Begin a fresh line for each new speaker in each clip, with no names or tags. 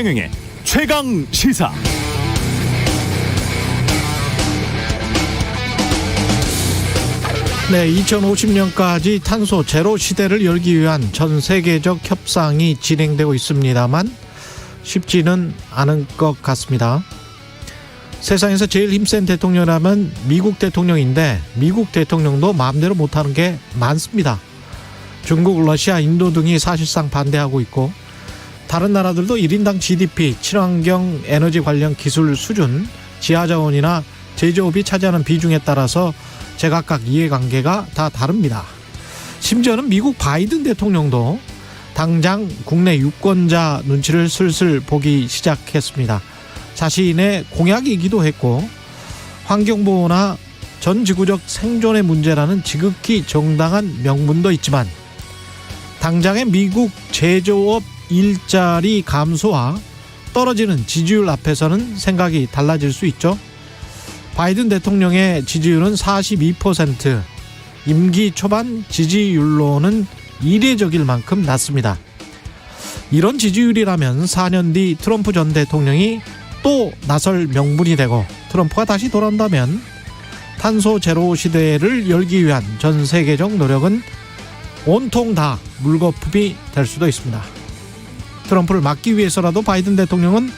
최경영의 최강 시사.
네, 2050년까지 탄소 제로 시대를 열기 위한 전 세계적 협상이 진행되고 있습니다만 쉽지는 않은 것 같습니다. 세상에서 제일 힘센 대통령이라면 미국 대통령인데 미국 대통령도 마음대로 못하는 게 많습니다. 중국, 러시아, 인도 등이 사실상 반대하고 있고 다른 나라들도 1인당 GDP, 친환경 에너지 관련 기술 수준, 지하자원이나 제조업이 차지하는 비중에 따라서 제각각 이해관계가 다 다릅니다. 심지어는 미국 바이든 대통령도 당장 국내 유권자 눈치를 슬슬 보기 시작했습니다. 자신의 공약이기도 했고 환경보호나 전 지구적 생존의 문제라는 지극히 정당한 명분도 있지만 당장의 미국 제조업 일자리 감소와 떨어지는 지지율 앞에서는 생각이 달라질 수 있죠. 바이든 대통령의 지지율은 42%, 임기 초반 지지율로는 이례적일 만큼 낮습니다. 이런 지지율이라면 4년 뒤 트럼프 전 대통령이 또 나설 명분이 되고 트럼프가 다시 돌아온다면 탄소 제로 시대를 열기 위한 전 세계적 노력은 온통 다 물거품이 될 수도 있습니다. 트럼프를 막기 위해서라도 바이든 대통령은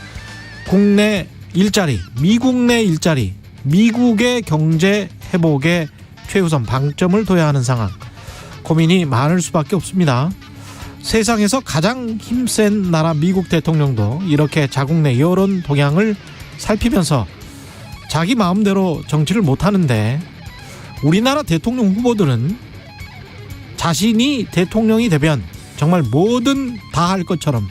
국내 일자리, 미국 내 일자리, 미국의 경제 회복에 최우선 방점을 둬야 하는 상황, 고민이 많을 수밖에 없습니다. 세상에서 가장 힘센 나라 미국 대통령도 이렇게 자국 내 여론 동향을 살피면서 자기 마음대로 정치를 못하는데 우리나라 대통령 후보들은 자신이 대통령이 되면 정말 뭐든 다 할 것처럼,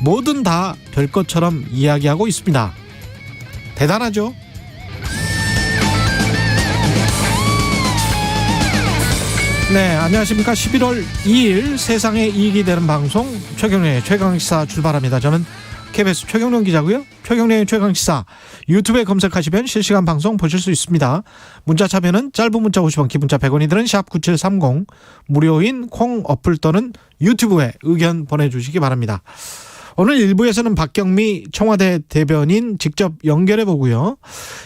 뭐든 다 될 것처럼 이야기하고 있습니다. 대단하죠? 네, 안녕하십니까. 11월 2일 세상에 이익이 되는 방송 최경영의 최강시사 출발합니다. 저는 KBS 최경영 기자고요. 최경영의 최강시사 유튜브에 검색하시면 실시간 방송 보실 수 있습니다. 문자 참여는 짧은 문자 50원, 긴 문자 100원이 드는 샵9730, 무료인 콩 어플 또는 유튜브에 의견 보내주시기 바랍니다. 오늘 1부에서는 박경미 청와대 대변인 직접 연결해보고요.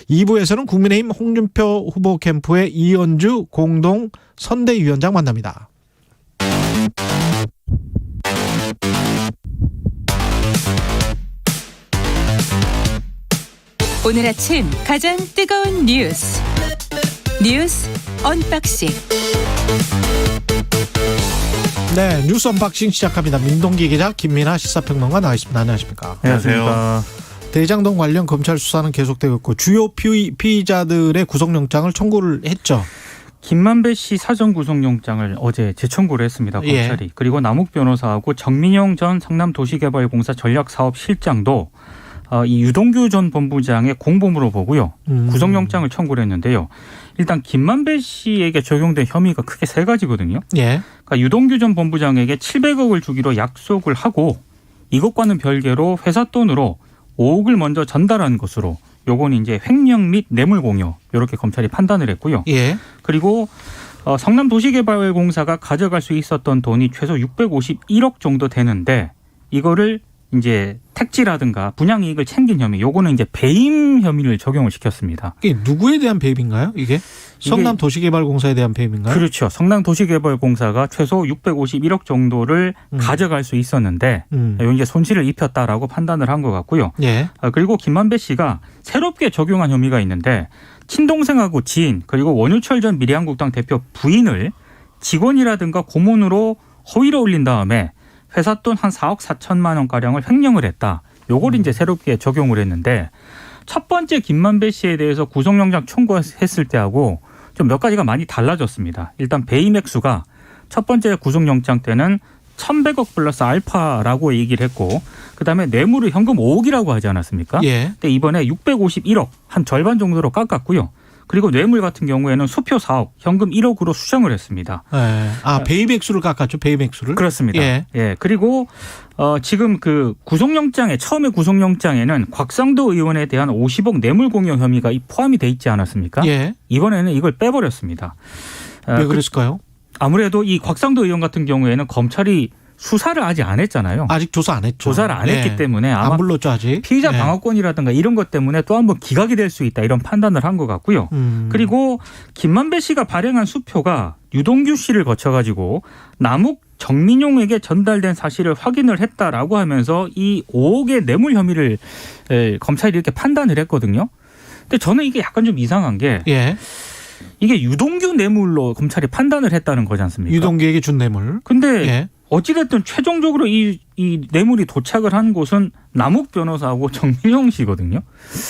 2부에서는 국민의힘 홍준표 후보 캠프의 이현주 공동 선대위원장 만납니다.
오늘 아침 가장 뜨거운 뉴스 언박싱.
네, 뉴스 언박싱 시작합니다. 민동기 기자, 김민아 시사평론가 나와 있습니다. 안녕하십니까?
안녕하세요.
대장동 관련 검찰 수사는 계속되고 있고 주요 피의자들의 구속영장을 청구를 했죠.
김만배 씨 사전 구속영장을 어제 재청구를 했습니다. 검찰이. 예. 그리고 남욱 변호사하고 정민영 전 성남도시개발공사 전략사업실장도 이 유동규 전 본부장의 공범으로 보고요. 구속영장을 청구를 했는데요. 일단 김만배 씨에게 적용된 혐의가 크게 세 가지거든요.
예.
그러니까 유동규 전 본부장에게 700억을 주기로 약속을 하고 이것과는 별개로 회사 돈으로 5억을 먼저 전달한 것으로 요건 이제 횡령 및 뇌물 공여 이렇게 검찰이 판단을 했고요.
예.
그리고 성남도시개발공사가 가져갈 수 있었던 돈이 최소 651억 정도 되는데 이거를 이제 택지라든가 분양이익을 챙긴 혐의, 요거는 이제 배임 혐의를 적용을 시켰습니다.
이게 누구에 대한 배임인가요? 이게 성남도시개발공사에 대한 배임인가요?
그렇죠. 성남도시개발공사가 최소 651억 정도를 가져갈 수 있었는데 이제 손실을 입혔다라고 판단을 한 것 같고요.
예.
그리고 김만배 씨가 새롭게 적용한 혐의가 있는데 친동생하고 지인 그리고 원유철 전 미래한국당 대표 부인을 직원이라든가 고문으로 허위로 올린 다음에 회사 돈 한 4억 4천만 원가량을 횡령을 했다. 요걸 이제 새롭게 적용을 했는데 첫 번째 김만배 씨에 대해서 구속영장 청구했을 때하고 좀 몇 가지가 많이 달라졌습니다. 일단 배임 액수가 첫 번째 구속영장 때는 1,100억 플러스 알파라고 얘기를 했고 그다음에 뇌물을 현금 5억이라고 하지 않았습니까?
예.
근데 이번에 651억 한 절반 정도로 깎았고요. 그리고 뇌물 같은 경우에는 수표 4억, 현금 1억으로 수정을 했습니다.
예. 아, 배임 액수를 깎았죠. 배임 액수를.
그렇습니다.
예.
예. 그리고 지금 그 처음에 구속영장에는 곽상도 의원에 대한 50억 뇌물 공여 혐의가 포함이 돼 있지 않았습니까?
예.
이번에는 이걸 빼버렸습니다.
왜 그랬을까요?
아무래도 이 곽상도 의원 같은 경우에는 검찰이 수사를 아직 안 했잖아요.
아직 조사 안 했죠.
조사를 안 했기 때문에 아마
안 불렀죠 아직.
피의자 방어권이라든가 이런 것 때문에 또 한번 기각이 될 수 있다 이런 판단을 한 것 같고요. 그리고 김만배 씨가 발행한 수표가 유동규 씨를 거쳐가지고 남욱 정민용에게 전달된 사실을 확인을 했다라고 하면서 이 5억의 뇌물 혐의를 검찰이 이렇게 판단을 했거든요. 근데 저는 이게 약간 좀 이상한 게 이게 유동규 뇌물로 검찰이 판단을 했다는 거지 않습니까?
유동규에게 준 뇌물.
근데 어찌됐든 최종적으로 이 뇌물이 도착을 한 곳은 남욱 변호사하고 정민용 씨거든요.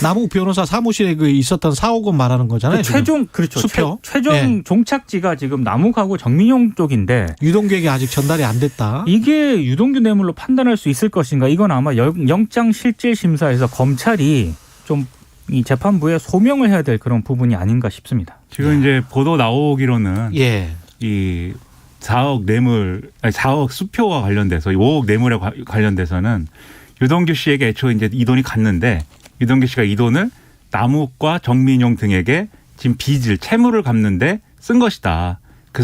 남욱 변호사 사무실에 그 있었던 4억 원 말하는 거잖아요.
그렇죠.
수표.
최종 종착지가 지금 남욱하고 정민용 쪽인데
유동규에게 아직 전달이 안 됐다.
이게 유동규 뇌물로 판단할 수 있을 것인가? 이건 아마 영장 실질 심사에서 검찰이 좀 이 재판부에 소명을 해야 될 그런 부분이 아닌가 싶습니다.
지금 이제 보도 나오기로는 이 4억 뇌물, 아니 4억 수표와 관련돼서 5억 뇌물에 관련돼서는 유동규 씨에게 애초에 이제 이 돈이 갔는데 유동규 씨가 이 돈을 남욱과 정민용 등에게 지금 빚을 채무를 갚는데 쓴 것이다.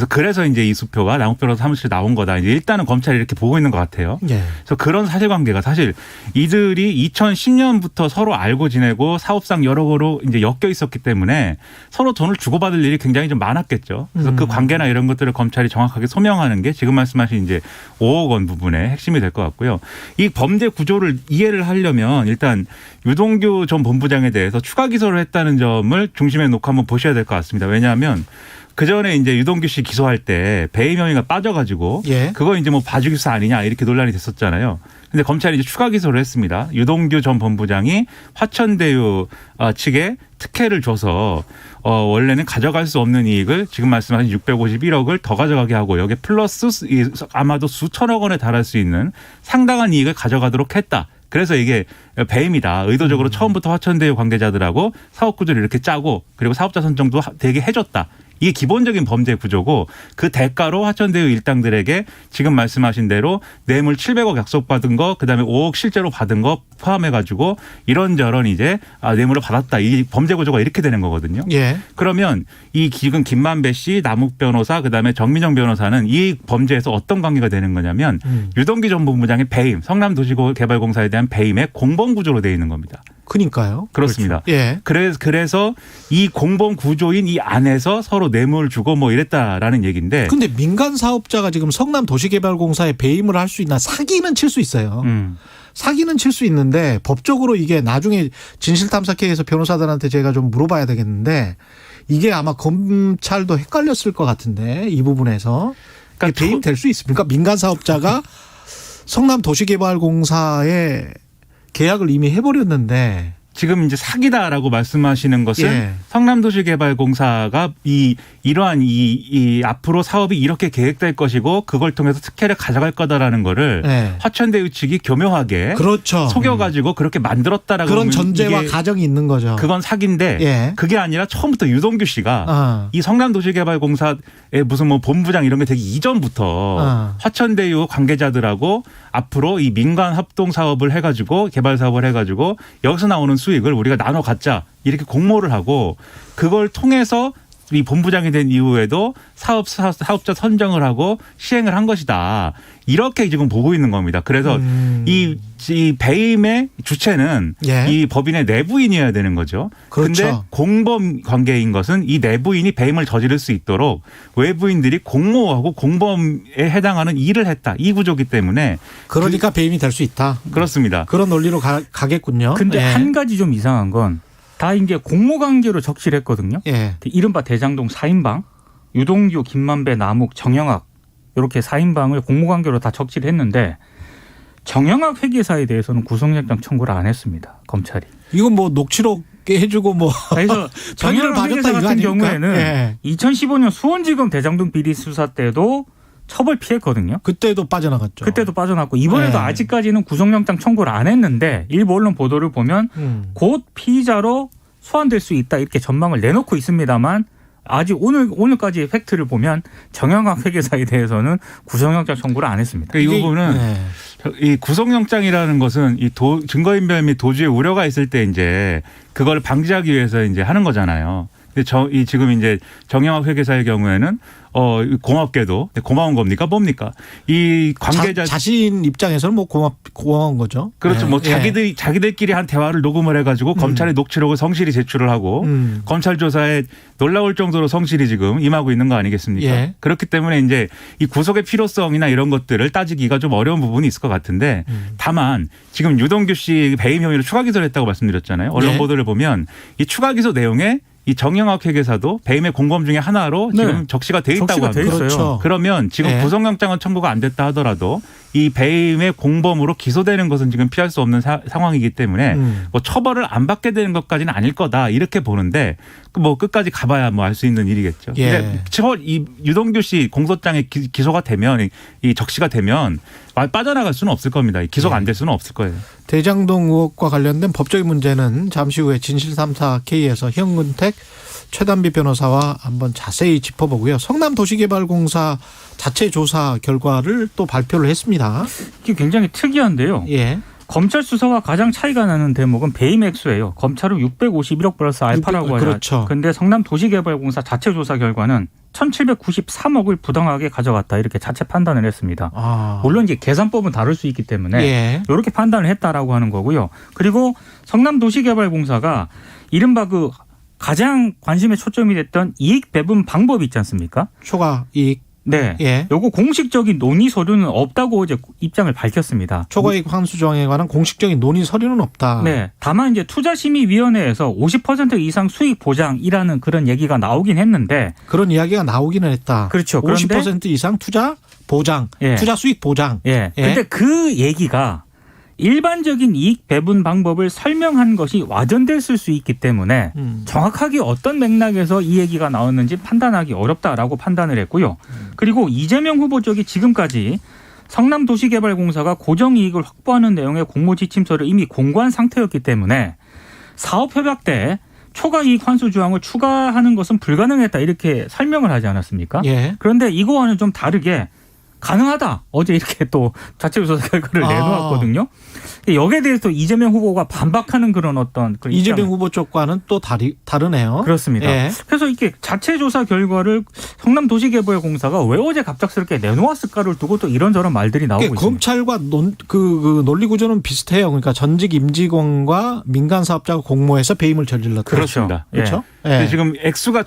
그래서 이제 이 수표가 남욱 변호사 사무실에 나온 거다. 이제 일단은 검찰이 이렇게 보고 있는 것 같아요. 그래서 그런 사실관계가 사실 이들이 2010년부터 서로 알고 지내고 사업상 여러 거로 이제 엮여 있었기 때문에 서로 돈을 주고받을 일이 굉장히 좀 많았겠죠. 그래서 그 관계나 이런 것들을 검찰이 정확하게 소명하는 게 지금 말씀하신 이제 5억 원 부분의 핵심이 될 것 같고요. 이 범죄 구조를 이해를 하려면 일단 유동규 전 본부장에 대해서 추가 기소를 했다는 점을 중심에 놓고 한번 보셔야 될 것 같습니다. 왜냐하면 그 전에 이제 유동규 씨 기소할 때 배임 혐의가 빠져가지고 그거 이제 뭐 봐주기 수사 아니냐 이렇게 논란이 됐었잖아요. 근데 검찰이 이제 추가 기소를 했습니다. 유동규 전 본부장이 화천대유 측에 특혜를 줘서 원래는 가져갈 수 없는 이익을 지금 말씀하신 651억을 더 가져가게 하고 여기에 플러스 아마도 수천억 원에 달할 수 있는 상당한 이익을 가져가도록 했다. 그래서 이게 배임이다. 의도적으로 처음부터 화천대유 관계자들하고 사업 구조를 이렇게 짜고 그리고 사업자 선정도 되게 해줬다. 이게 기본적인 범죄 구조고 그 대가로 화천대유 일당들에게 지금 말씀하신 대로 뇌물 700억 약속받은 거 그다음에 5억 실제로 받은 거 포함해가지고 이런저런 이제 뇌물을 받았다. 이 범죄 구조가 이렇게 되는 거거든요. 그러면 이 지금 김만배 씨, 남욱 변호사 그다음에 정민용 변호사는 이 범죄에서 어떤 관계가 되는 거냐면 유동규 전 본부장의 배임, 성남도시개발공사에 대한 배임의 공범 구조로 되어 있는 겁니다.
그러니까요.
그렇습니다.
그렇죠.
그래서 이 공범 구조인 이 안에서 서로 뇌물 주고 뭐 이랬다라는 얘기인데.
근데 민간 사업자가 지금 성남도시개발공사에 배임을 할 수 있나 사기는 칠 수 있어요. 사기는 칠 수 있는데 법적으로 이게 나중에 진실탐사회에서 변호사들한테 제가 좀 물어봐야 되겠는데 이게 아마 검찰도 헷갈렸을 것 같은데 이 부분에서 그러니까 배임 될 수 있습니까? 민간 사업자가 성남도시개발공사에 계약을 이미 해버렸는데
지금 이제 사기다라고 말씀하시는 것은 성남도시개발공사가 이러한 앞으로 사업이 이렇게 계획될 것이고 그걸 통해서 특혜를 가져갈 거다라는 거를 화천대유 측이 교묘하게 속여가지고 그렇게 만들었다라고
그런 전제와 가정이 있는 거죠.
그건 사기인데 그게 아니라 처음부터 유동규 씨가 이 성남도시개발공사의 무슨 뭐 본부장 이런 게 되기 이전부터 화천대유 관계자들하고 앞으로 이 민간 합동 사업을 해가지고 개발 사업을 해가지고 여기서 나오는 수익을 우리가 나눠 갖자 이렇게 공모를 하고 그걸 통해서 이 본부장이 된 이후에도 사업자 선정을 하고 시행을 한 것이다. 이렇게 지금 보고 있는 겁니다. 그래서 이 배임의 주체는 이 법인의 내부인이어야 되는 거죠. 그런데 공범 관계인 것은 이 내부인이 배임을 저지를 수 있도록 외부인들이 공모하고 공범에 해당하는 일을 했다. 이 구조기 때문에
그러니까 배임이 될 수 있다.
그렇습니다.
그런 논리로 가겠군요.
근데 한 가지 좀 이상한 건 다 이제 공모 관계로 적시를 했거든요. 이른바 대장동 4인방, 유동규, 김만배, 남욱, 정영학 이렇게 4인방을 공모 관계로 다 적시를 했는데 정영학 회계사에 대해서는 구속영장 청구를 안 했습니다. 검찰이.
이건 뭐 녹취록 해주고 뭐.
그래서 정영학 회계사 같은 경우에는 2015년 수원지검 대장동 비리 수사 때도 처벌 피했거든요.
그때도 빠져나갔죠.
그때도 빠져나갔고 이번에도 아직까지는 구속영장 청구를 안 했는데 일부 언론 보도를 보면 곧 피의자로 소환될 수 있다 이렇게 전망을 내놓고 있습니다만 아직 오늘까지의 팩트를 보면 정영학 회계사에 대해서는 구속영장 청구를 안 했습니다.
이 부분은 이 구속영장이라는 것은 이 증거인멸 및 도주의 우려가 있을 때 이제 그걸 방지하기 위해서 이제 하는 거잖아요. 근데 지금 이제 정영학 회계사의 경우에는 고맙게도 고마운 겁니까 뭡니까? 이 관계자
자신 입장에서는 뭐 고마운 거죠.
그렇죠.
네.
뭐 자기들끼리 한 대화를 녹음을 해가지고 검찰에 녹취록을 성실히 제출을 하고 검찰 조사에 놀라울 정도로 성실히 지금 임하고 있는 거 아니겠습니까?
예.
그렇기 때문에 이제 이 구속의 필요성이나 이런 것들을 따지기가 좀 어려운 부분이 있을 것 같은데 다만 지금 유동규 씨 배임 혐의로 추가 기소를 했다고 말씀드렸잖아요. 언론
예.
보도를 보면 이 추가 기소 내용에 이 정영학 회계사도 배임의 공범 중에 하나로 지금
네.
적시가 돼 있다고
적시가
합니다.
돼 있어요.
그렇죠.
그러면 지금
네.
구속영장은 청구가 안 됐다 하더라도 이 배임의 공범으로 기소되는 것은 지금 피할 수 없는 상황이기 때문에 뭐 처벌을 안 받게 되는 것까지는 아닐 거다 이렇게 보는데 뭐 끝까지 가봐야 뭐 알 수 있는 일이겠죠.
예.
근데 이 유동규 씨 공소장에 기소가 되면 이 적시가 되면 빠져나갈 수는 없을 겁니다. 기소가 안 될 수는 없을 거예요.
대장동 의혹과 관련된 법적인 문제는 잠시 후에 진실3사 K에서 현근택 최단비 변호사와 한번 자세히 짚어보고요. 성남도시개발공사 자체 조사 결과를 또 발표를 했습니다.
이게 굉장히 특이한데요.
예.
검찰 수사와 가장 차이가 나는 대목은 배임 액수예요. 검찰은 651억 플러스 알파라고 하죠.
그렇죠.
그런데 성남도시개발공사 자체 조사 결과는 1,793억을 부당하게 가져갔다 이렇게 자체 판단을 했습니다. 물론 이제 계산법은 다를 수 있기 때문에
예.
이렇게 판단을 했다라고 하는 거고요. 그리고 성남도시개발공사가 이른바 그 가장 관심의 초점이 됐던 이익 배분 방법이 있지 않습니까?
초과 이익.
네.
예.
요거 공식적인 논의 서류는 없다고 이제 입장을 밝혔습니다.
초과이익 환수 조항에 관한 공식적인 논의 서류는 없다.
네. 다만 이제 투자심의위원회에서 50% 이상 수익 보장이라는 그런 얘기가 나오긴 했는데
그런 이야기가 나오기는 했다.
그렇죠. 그런데
50% 이상 투자 보장,
예.
투자 수익 보장.
예. 근데 그 얘기가 일반적인 이익 배분 방법을 설명한 것이 와전됐을 수 있기 때문에 정확하게 어떤 맥락에서 이 얘기가 나왔는지 판단하기 어렵다라고 판단을 했고요. 그리고 이재명 후보 쪽이 지금까지 성남도시개발공사가 고정이익을 확보하는 내용의 공모지침서를 이미 공고한 상태였기 때문에 사업협약 때 초과이익 환수 조항을 추가하는 것은 불가능했다 이렇게 설명을 하지 않았습니까?
예.
그런데 이거와는 좀 다르게 가능하다. 어제 이렇게 또 자체 조사 결과를 내놓았거든요. 여기에 대해서 이재명 후보가 반박하는 그런 어떤 그런
이재명 후보 쪽과는 또 다르네요.
그렇습니다.
예.
그래서 이렇게 자체 조사 결과를 성남도시개발공사가 왜 어제 갑작스럽게 내놓았을까를 두고 또 이런저런 말들이 나오고 있습니다.
검찰과 그 논리 구조는 비슷해요. 그러니까 전직 임직원과 민간 사업자가 공모해서 배임을 저질렀다.
그렇습니다.
그렇죠. 예.
근데 지금 액수가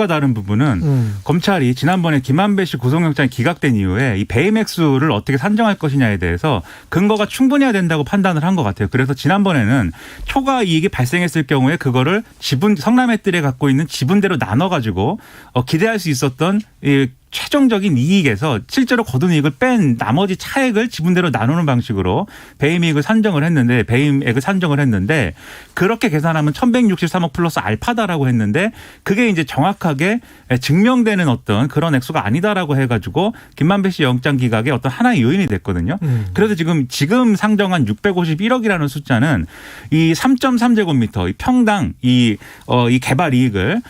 다른 부분은 검찰이 지난번에 김한배 씨 구속영장이 기각된 이후에 이 배임 액수를 어떻게 산정할 것이냐에 대해서 근거가 충분해야 된다고 판단을 한 것 같아요. 그래서 지난번에는 초과 이익이 발생했을 경우에 그거를 성남의뜰에 갖고 있는 지분대로 나눠가지고 기대할 수 있었던 이 최종적인 이익에서 실제로 거둔 이익을 뺀 나머지 차액을 지분대로 나누는 방식으로 배임액을 산정을 했는데 그렇게 계산하면 1,163억 플러스 알파다라고 했는데 그게 이제 정확하게 증명되는 어떤 그런 액수가 아니다라고 해가지고 김만배 씨 영장 기각의 어떤 하나의 요인이 됐거든요. 그래서 지금 상정한 651억이라는 숫자는 이 3.3제곱미터 평당 이 개발 이익을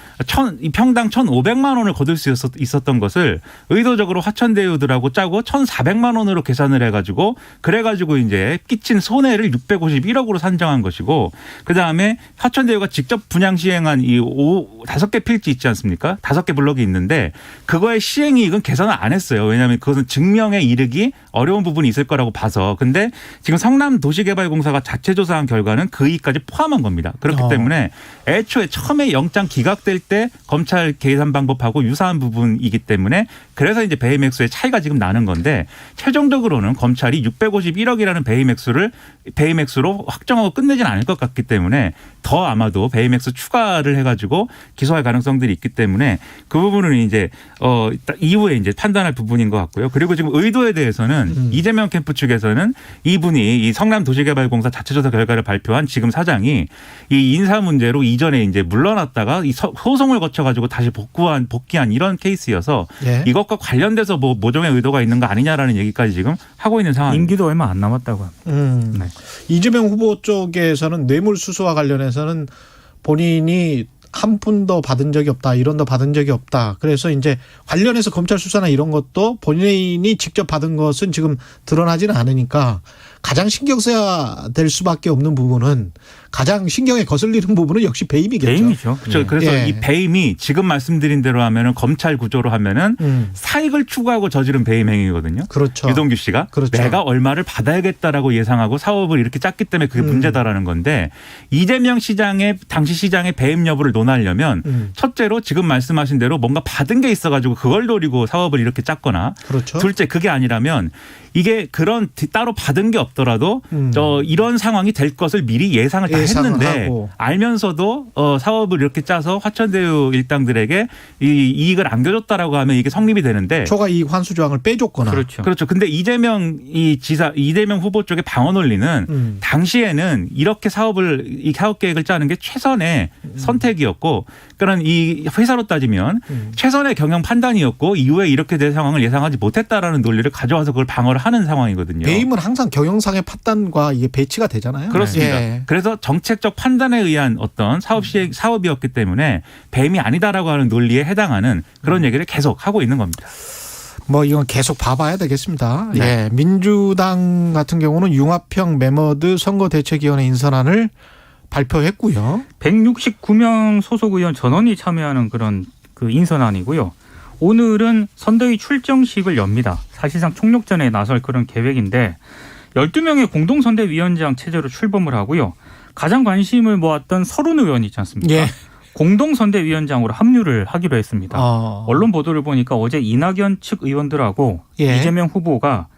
평당 1,500만 원을 거둘 수 있었던 것을 의도적으로 화천대유들하고 짜고 1,400만 원으로 계산을 해가지고 그래가지고 이제 끼친 손해를 651억으로 산정한 것이고 그다음에 화천대유가 직접 분양 시행한 이 5개 필지 있지 않습니까? 5개 블록이 있는데 그거의 시행이익은 계산을 안 했어요. 왜냐하면 그것은 증명에 이르기 어려운 부분이 있을 거라고 봐서. 근데 지금 성남도시개발공사가 자체 조사한 결과는 그 이익까지 포함한 겁니다. 그렇기 때문에 애초에 처음에 영장 기각될 때 검찰 계산 방법하고 유사한 부분이기 때문에 그래서 이제 배임 액수의 차이가 지금 나는 건데 최종적으로는 검찰이 651억이라는 배임 액수로 확정하고 끝내지는 않을 것 같기 때문에 더 아마도 배임 액수 추가를 해가지고 기소할 가능성들이 있기 때문에 그 부분은 이제 이후에 이제 판단할 부분인 것 같고요. 그리고 지금 의도에 대해서는 이재명 캠프 측에서는 이분이 이 성남도시개발공사 자체조사 결과를 발표한 지금 사장이 이 인사 문제로 이전에 이제 물러났다가 이 소송을 거쳐가지고 다시 복귀한 이런 케이스여서
예.
이것과 관련돼서 뭐 모종의 의도가 있는 거 아니냐라는 얘기까지 지금 하고 있는 상황입니다.
임기도 얼마 안 남았다고 합니다.
이재명 후보 쪽에서는 뇌물수수와 관련해서는 본인이 한 푼도 받은 적이 없다. 1원도 받은 적이 없다. 그래서 이제 관련해서 검찰 수사나 이런 것도 본인이 직접 받은 것은 지금 드러나지는 않으니까 가장 신경 써야 될 수밖에 없는 부분은 가장 신경에 거슬리는 부분은 역시 배임이겠죠.
배임이죠.
그렇죠. 그래서
예.
이 배임이 지금 말씀드린 대로 하면은 검찰 구조로 하면은 사익을 추구하고 저지른 배임 행위거든요.
그렇죠.
유동규 씨가
그렇죠.
내가 얼마를 받아야겠다라고 예상하고 사업을 이렇게 짰기 때문에 그게 문제다라는 건데 이재명 시장의 당시 시장의 배임 여부를 논하려면 첫째로 지금 말씀하신 대로 뭔가 받은 게 있어가지고 그걸 노리고 사업을 이렇게 짰거나
그렇죠.
둘째 그게 아니라면 이게 그런 따로 받은 게 없더라도 이런 상황이 될 것을 미리 예상을 다
예상을
했는데
하고.
알면서도 사업을 이렇게 짜서 화천대유 일당들에게 이 이익을 안겨줬다라고 하면 이게 성립이 되는데
초과 이익 환수 조항을 빼줬거나.
그렇죠.
그렇죠. 근데 이재명 이재명 후보 쪽의 방어 논리는 당시에는 이렇게 이 사업 계획을 짜는 게 최선의 선택이었고, 그런 이 회사로 따지면 최선의 경영 판단이었고 이후에 이렇게 될 상황을 예상하지 못했다라는 논리를 가져와서 그걸 방어를 하는 상황이거든요.
배임은 항상 경영상의 판단과 이게 배치가 되잖아요.
그렇습니다.
예.
그래서 정책적 판단에 의한 어떤 사업이었기 때문에 배임이 아니다라고 하는 논리에 해당하는 그런 얘기를 계속 하고 있는 겁니다.
뭐 이건 계속 봐봐야 되겠습니다.
네.
예. 민주당 같은 경우는 융합형 메머드 선거대책위원회 인선안을 발표했고요.
169명 소속 의원 전원이 참여하는 그런 그 인선안이고요. 오늘은 선대위 출정식을 엽니다. 사실상 총력전에 나설 그런 계획인데 12명의 공동선대위원장 체제로 출범을 하고요. 가장 관심을 모았던 서른 의원이 있지 않습니까?
예.
공동선대위원장으로 합류를 하기로 했습니다. 언론 보도를 보니까 어제 이낙연 측 의원들하고
예.
이재명 후보가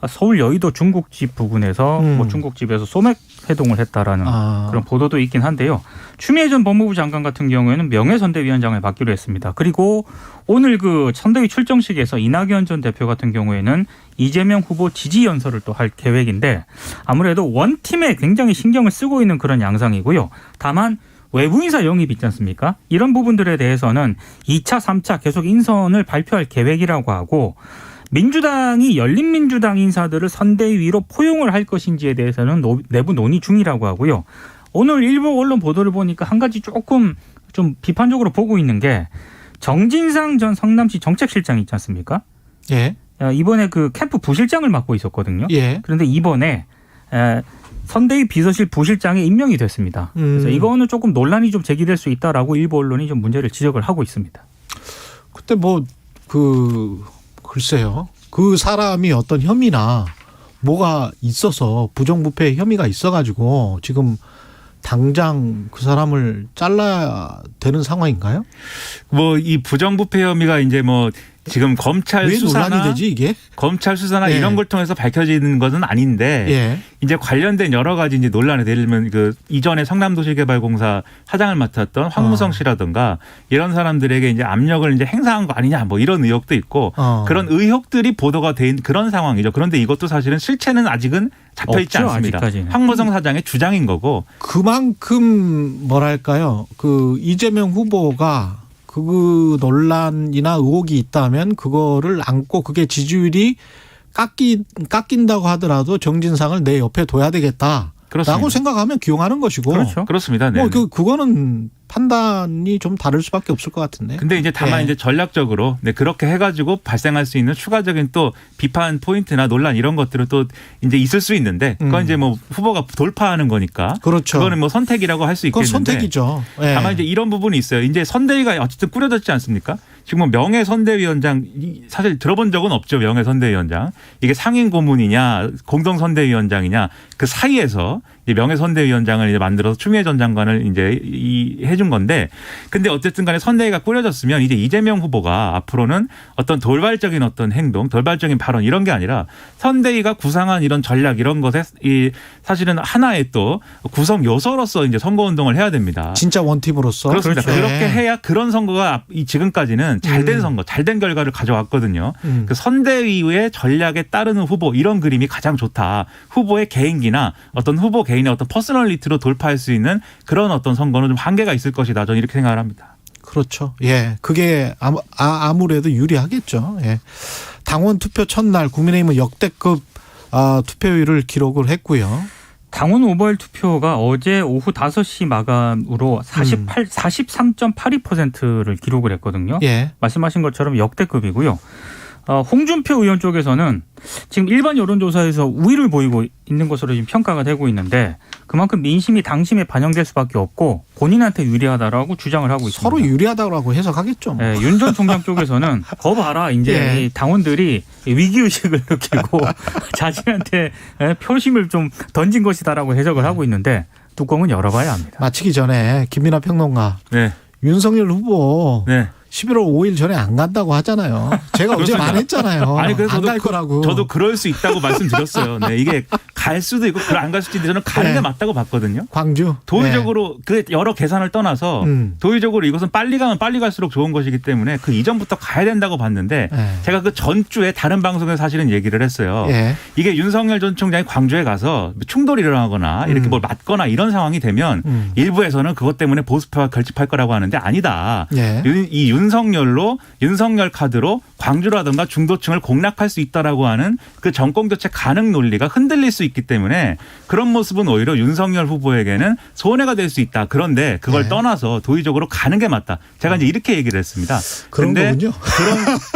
서울 여의도 중국집 부근에서 뭐 중국집에서 소맥 회동을 했다라는 그런 보도도 있긴 한데요. 추미애 전 법무부 장관 같은 경우에는 명예선대위원장을 맡기로 했습니다. 그리고 오늘 그 선대위 출정식에서 이낙연 전 대표 같은 경우에는 이재명 후보 지지 연설을 또 할 계획인데 아무래도 원팀에 굉장히 신경을 쓰고 있는 그런 양상이고요. 다만 외부 인사 영입 있지 않습니까? 이런 부분들에 대해서는 2차, 3차 계속 인선을 발표할 계획이라고 하고 민주당이 열린민주당 인사들을 선대위로 포용을 할 것인지에 대해서는 내부 논의 중이라고 하고요. 오늘 일부 언론 보도를 보니까 한 가지 조금 좀 비판적으로 보고 있는 게 정진상 전 성남시 정책실장 있지 않습니까?
예.
이번에 그 캠프 부실장을 맡고 있었거든요.
예.
그런데 이번에 선대위 비서실 부실장에 임명이 됐습니다. 그래서 이거는 조금 논란이 좀 제기될 수 있다라고 일부 언론이 좀 문제를 지적을 하고 있습니다.
그때 글쎄요. 그 사람이 어떤 혐의나 뭐가 있어서 부정부패 혐의가 있어가지고 지금 당장 그 사람을 잘라야 되는 상황인가요?
뭐 이 부정부패 혐의가 이제 뭐 지금 검찰
왜
수사나
논란이 되지 이게?
검찰 수사나
예.
이런 걸 통해서 밝혀지는 것은 아닌데
예.
이제 관련된 여러 가지 이제 논란에 예를 들면 그 이전에 성남도시개발공사 사장을 맡았던 황무성 씨라든가 이런 사람들에게 이제 압력을 이제 행사한 거 아니냐 뭐 이런 의혹도 있고 그런 의혹들이 보도가 된 그런 상황이죠. 그런데 이것도 사실은 실체는 아직은 잡혀 있지
없죠,
않습니다.
아직까지는.
황무성 사장의 주장인 거고
그만큼 뭐랄까요? 그 이재명 후보가 그 논란이나 의혹이 있다면 그거를 안고 그게 지지율이 깎인다고 하더라도 정진상을 내 옆에 둬야 되겠다라고
그렇습니다.
생각하면 기용하는 것이고.
그렇죠.
그렇습니다. 네.
그거는 판단이 좀 다를 수밖에 없을 것 같은데.
근데 이제 다만
예.
이제 전략적으로 그렇게 해가지고 발생할 수 있는 추가적인 또 비판 포인트나 논란 이런 것들은 또 이제 있을 수 있는데 그건 이제 뭐 후보가 돌파하는 거니까.
그렇죠.
그거는 뭐 선택이라고 할 수
그건
있겠는데.
선택이죠. 예.
다만 이제 이런 부분이 있어요. 이제 선대위가 어쨌든 꾸려졌지 않습니까? 지금 뭐 명예선대위원장 사실 들어본 적은 없죠. 명예선대위원장. 이게 상임 고문이냐 공동선대위원장이냐 그 사이에서 이제 명예선대위원장을 이제 만들어서 추미애 전 장관을 이제 해준 건데, 근데 어쨌든 간에 선대위가 꾸려졌으면 이제 이재명 후보가 앞으로는 어떤 돌발적인 어떤 행동, 돌발적인 발언 이런 게 아니라 선대위가 구상한 이런 전략 이런 것에 이 사실은 하나의 또 구성 요소로서 이제 선거운동을 해야 됩니다.
진짜 원팀으로서.
그렇습니다.
그렇죠.
그렇게 해야 그런 선거가 지금까지는 잘된 선거, 잘된 결과를 가져왔거든요. 그 선대위의 전략에 따르는 후보 이런 그림이 가장 좋다. 후보의 개인기나 어떤 후보 개인의 어떤 퍼스널리티로 돌파할 수 있는 그런 어떤 선거는 좀 한계가 있을 것이다. 저는 이렇게 생각을 합니다.
그렇죠. 예. 그게 아무래도 유리하겠죠. 예. 당원 투표 첫날 국민의힘은 역대급 투표율을 기록을 했고요.
당원 오버일 투표가 어제 오후 5시 마감으로 43.82%를 기록을 했거든요.
예.
말씀하신 것처럼 역대급이고요. 홍준표 의원 쪽에서는 지금 일반 여론조사에서 우위를 보이고 있는 것으로 지금 평가가 되고 있는데 그만큼 민심이 당심에 반영될 수밖에 없고 본인한테 유리하다라고 주장을 하고 있습니다.
서로 유리하다고 해석하겠죠. 뭐.
네, 윤 전 총장 쪽에서는 거 봐라 이제
예.
이 당원들이 위기의식을 느끼고 자신한테 표심을 좀 던진 것이다라고 해석을 하고 있는데 뚜껑은 열어봐야 합니다.
마치기 전에 김민하 평론가
네.
윤석열 후보
네.
11월 5일 전에 안 간다고 하잖아요. 제가 어제
그렇습니다.
말했잖아요.
아니 그래서
안 갈 거라고.
저도 그럴 수 있다고 말씀드렸어요. 네, 이게 갈 수도 있고 안 갈 수도 있는데 저는 가는 게 맞다고 봤거든요.
광주.
도의적으로 그 여러 계산을 떠나서 도의적으로 이것은 빨리 가면 빨리 갈수록 좋은 것이기 때문에 그 이전부터 가야 된다고 봤는데 제가 그 전주에 다른 방송에서 사실은 얘기를 했어요. 이게 윤석열 전 총장이 광주에 가서 충돌이 일어나거나 이렇게 뭘 맞거나 이런 상황이 되면 일부에서는 그것 때문에 보수표가 결집할 거라고 하는데 아니다. 이 윤석열 카드로 광주라든가 중도층을 공략할 수 있다라고 하는 그 정권 교체 가능 논리가 흔들릴 수 있기 때문에 그런 모습은 오히려 윤석열 후보에게는 손해가 될 수 있다. 그런데 그걸 떠나서 도의적으로 가는 게 맞다. 제가 이제 이렇게 얘기를 했습니다. 그런데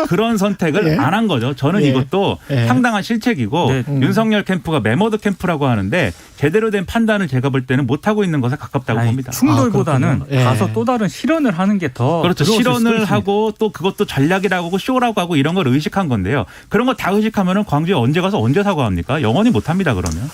그런 선택을 안 한 거죠. 저는 이것도 상당한 실책이고 윤석열 캠프가 매머드 캠프라고 하는데 제대로 된 판단을 제가 볼 때는 못하고 있는 것에 가깝다고 봅니다.
충돌보다는 가서 또 다른 실언을 하는 게 더
그렇죠. 실언을 하고 또 그것도 전략이라고 하고 쇼라고 하고 이런 걸 의식한 건데요. 그런 거 다 의식하면은 광주에 언제 가서 언제 사과합니까? 영원히 못합니다. 그러면.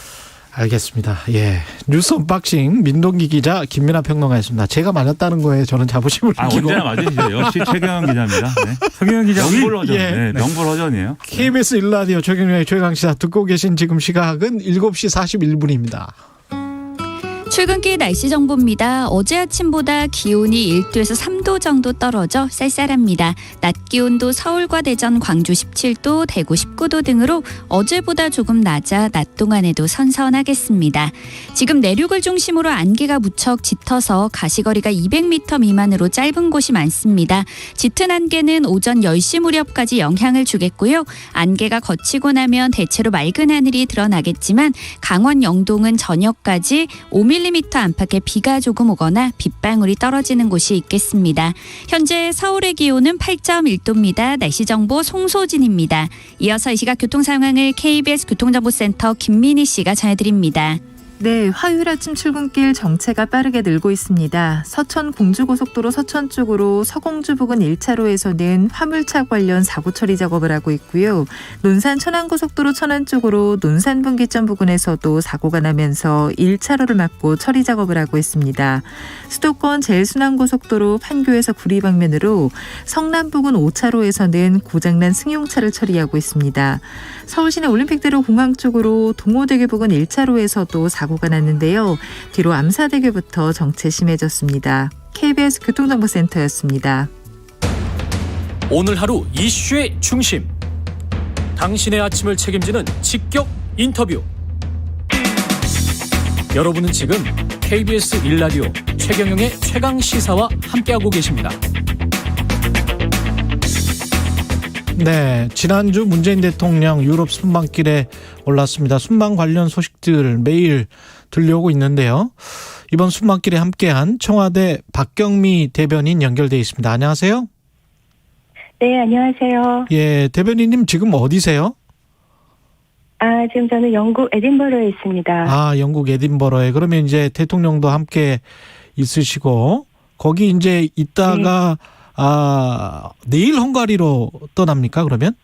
알겠습니다. 예. 뉴스 언박싱 민동기 기자 김민하 평론가였습니다. 제가 맞았다는 거에 저는 자부심을 느끼고.
언제나 맞으시죠. 역시 최경영 기자입니다. 네.
최경영 기자
명불허전. 네. 명불허전이에요.
KBS 1라디오 최경영의 최강시사 듣고 계신 지금 시각은 7시 41분입니다.
출근길 날씨 정보입니다. 어제 아침보다 기온이 1도에서 3도 정도 떨어져 쌀쌀합니다. 낮 기온도 서울과 대전, 광주 17도, 대구 19도 등으로 어제보다 조금 낮아 낮 동안에도 선선하겠습니다. 지금 내륙을 중심으로 안개가 무척 짙어서 가시거리가 200m 미만으로 짧은 곳이 많습니다. 짙은 안개는 오전 10시 무렵까지 영향을 주겠고요. 안개가 걷히고 나면 대체로 맑은 하늘이 드러나겠지만 강원 영동은 저녁까지 5mm 안팎의 비가 조금 오거나 빗방울이 떨어지는 곳이 있겠습니다. 현재 서울의 기온은 8.1도입니다. 날씨 정보 송소진입니다. 이어서 이 시각 교통 상황을 KBS 교통정보센터 김민희 씨가 전해드립니다.
네, 화요일 아침 출근길 정체가 빠르게 늘고 있습니다. 서천 공주고속도로 서천 쪽으로 서공주 부근 1차로에서는 화물차 관련 사고 처리 작업을 하고 있고요. 논산 천안고속도로 천안 쪽으로 논산 분기점 부근에서도 사고가 나면서 1차로를 막고 처리 작업을 하고 있습니다. 수도권 제일순환고속도로 판교에서 구리 방면으로 성남 부근 5차로에서는 고장난 승용차를 처리하고 있습니다. 서울시내 올림픽대로 공항 쪽으로 동호대교 부근 1차로에서도 사고가 났는데요. 뒤로 암사대교부터 정체 심해졌습니다. KBS 교통정보센터였습니다.
오늘 하루 이슈의 중심. 당신의 아침을 책임지는 직격 인터뷰. 여러분은 지금 KBS 1라디오 최경영의 최강시사와 함께하고 계십니다.
네, 지난주 문재인 대통령 유럽 순방길에 올랐습니다. 순방 관련 소식들 매일 들려오고 있는데요. 이번 순방길에 함께한 청와대 박경미 대변인 연결돼 있습니다. 안녕하세요.
네, 안녕하세요.
예, 대변인님 지금 어디세요?
지금 저는 영국 에딘버러에 있습니다.
영국 에딘버러에. 그러면 이제 대통령도 함께 있으시고 거기 이제 있다가 내일 헝가리로 떠납니까, 그러면?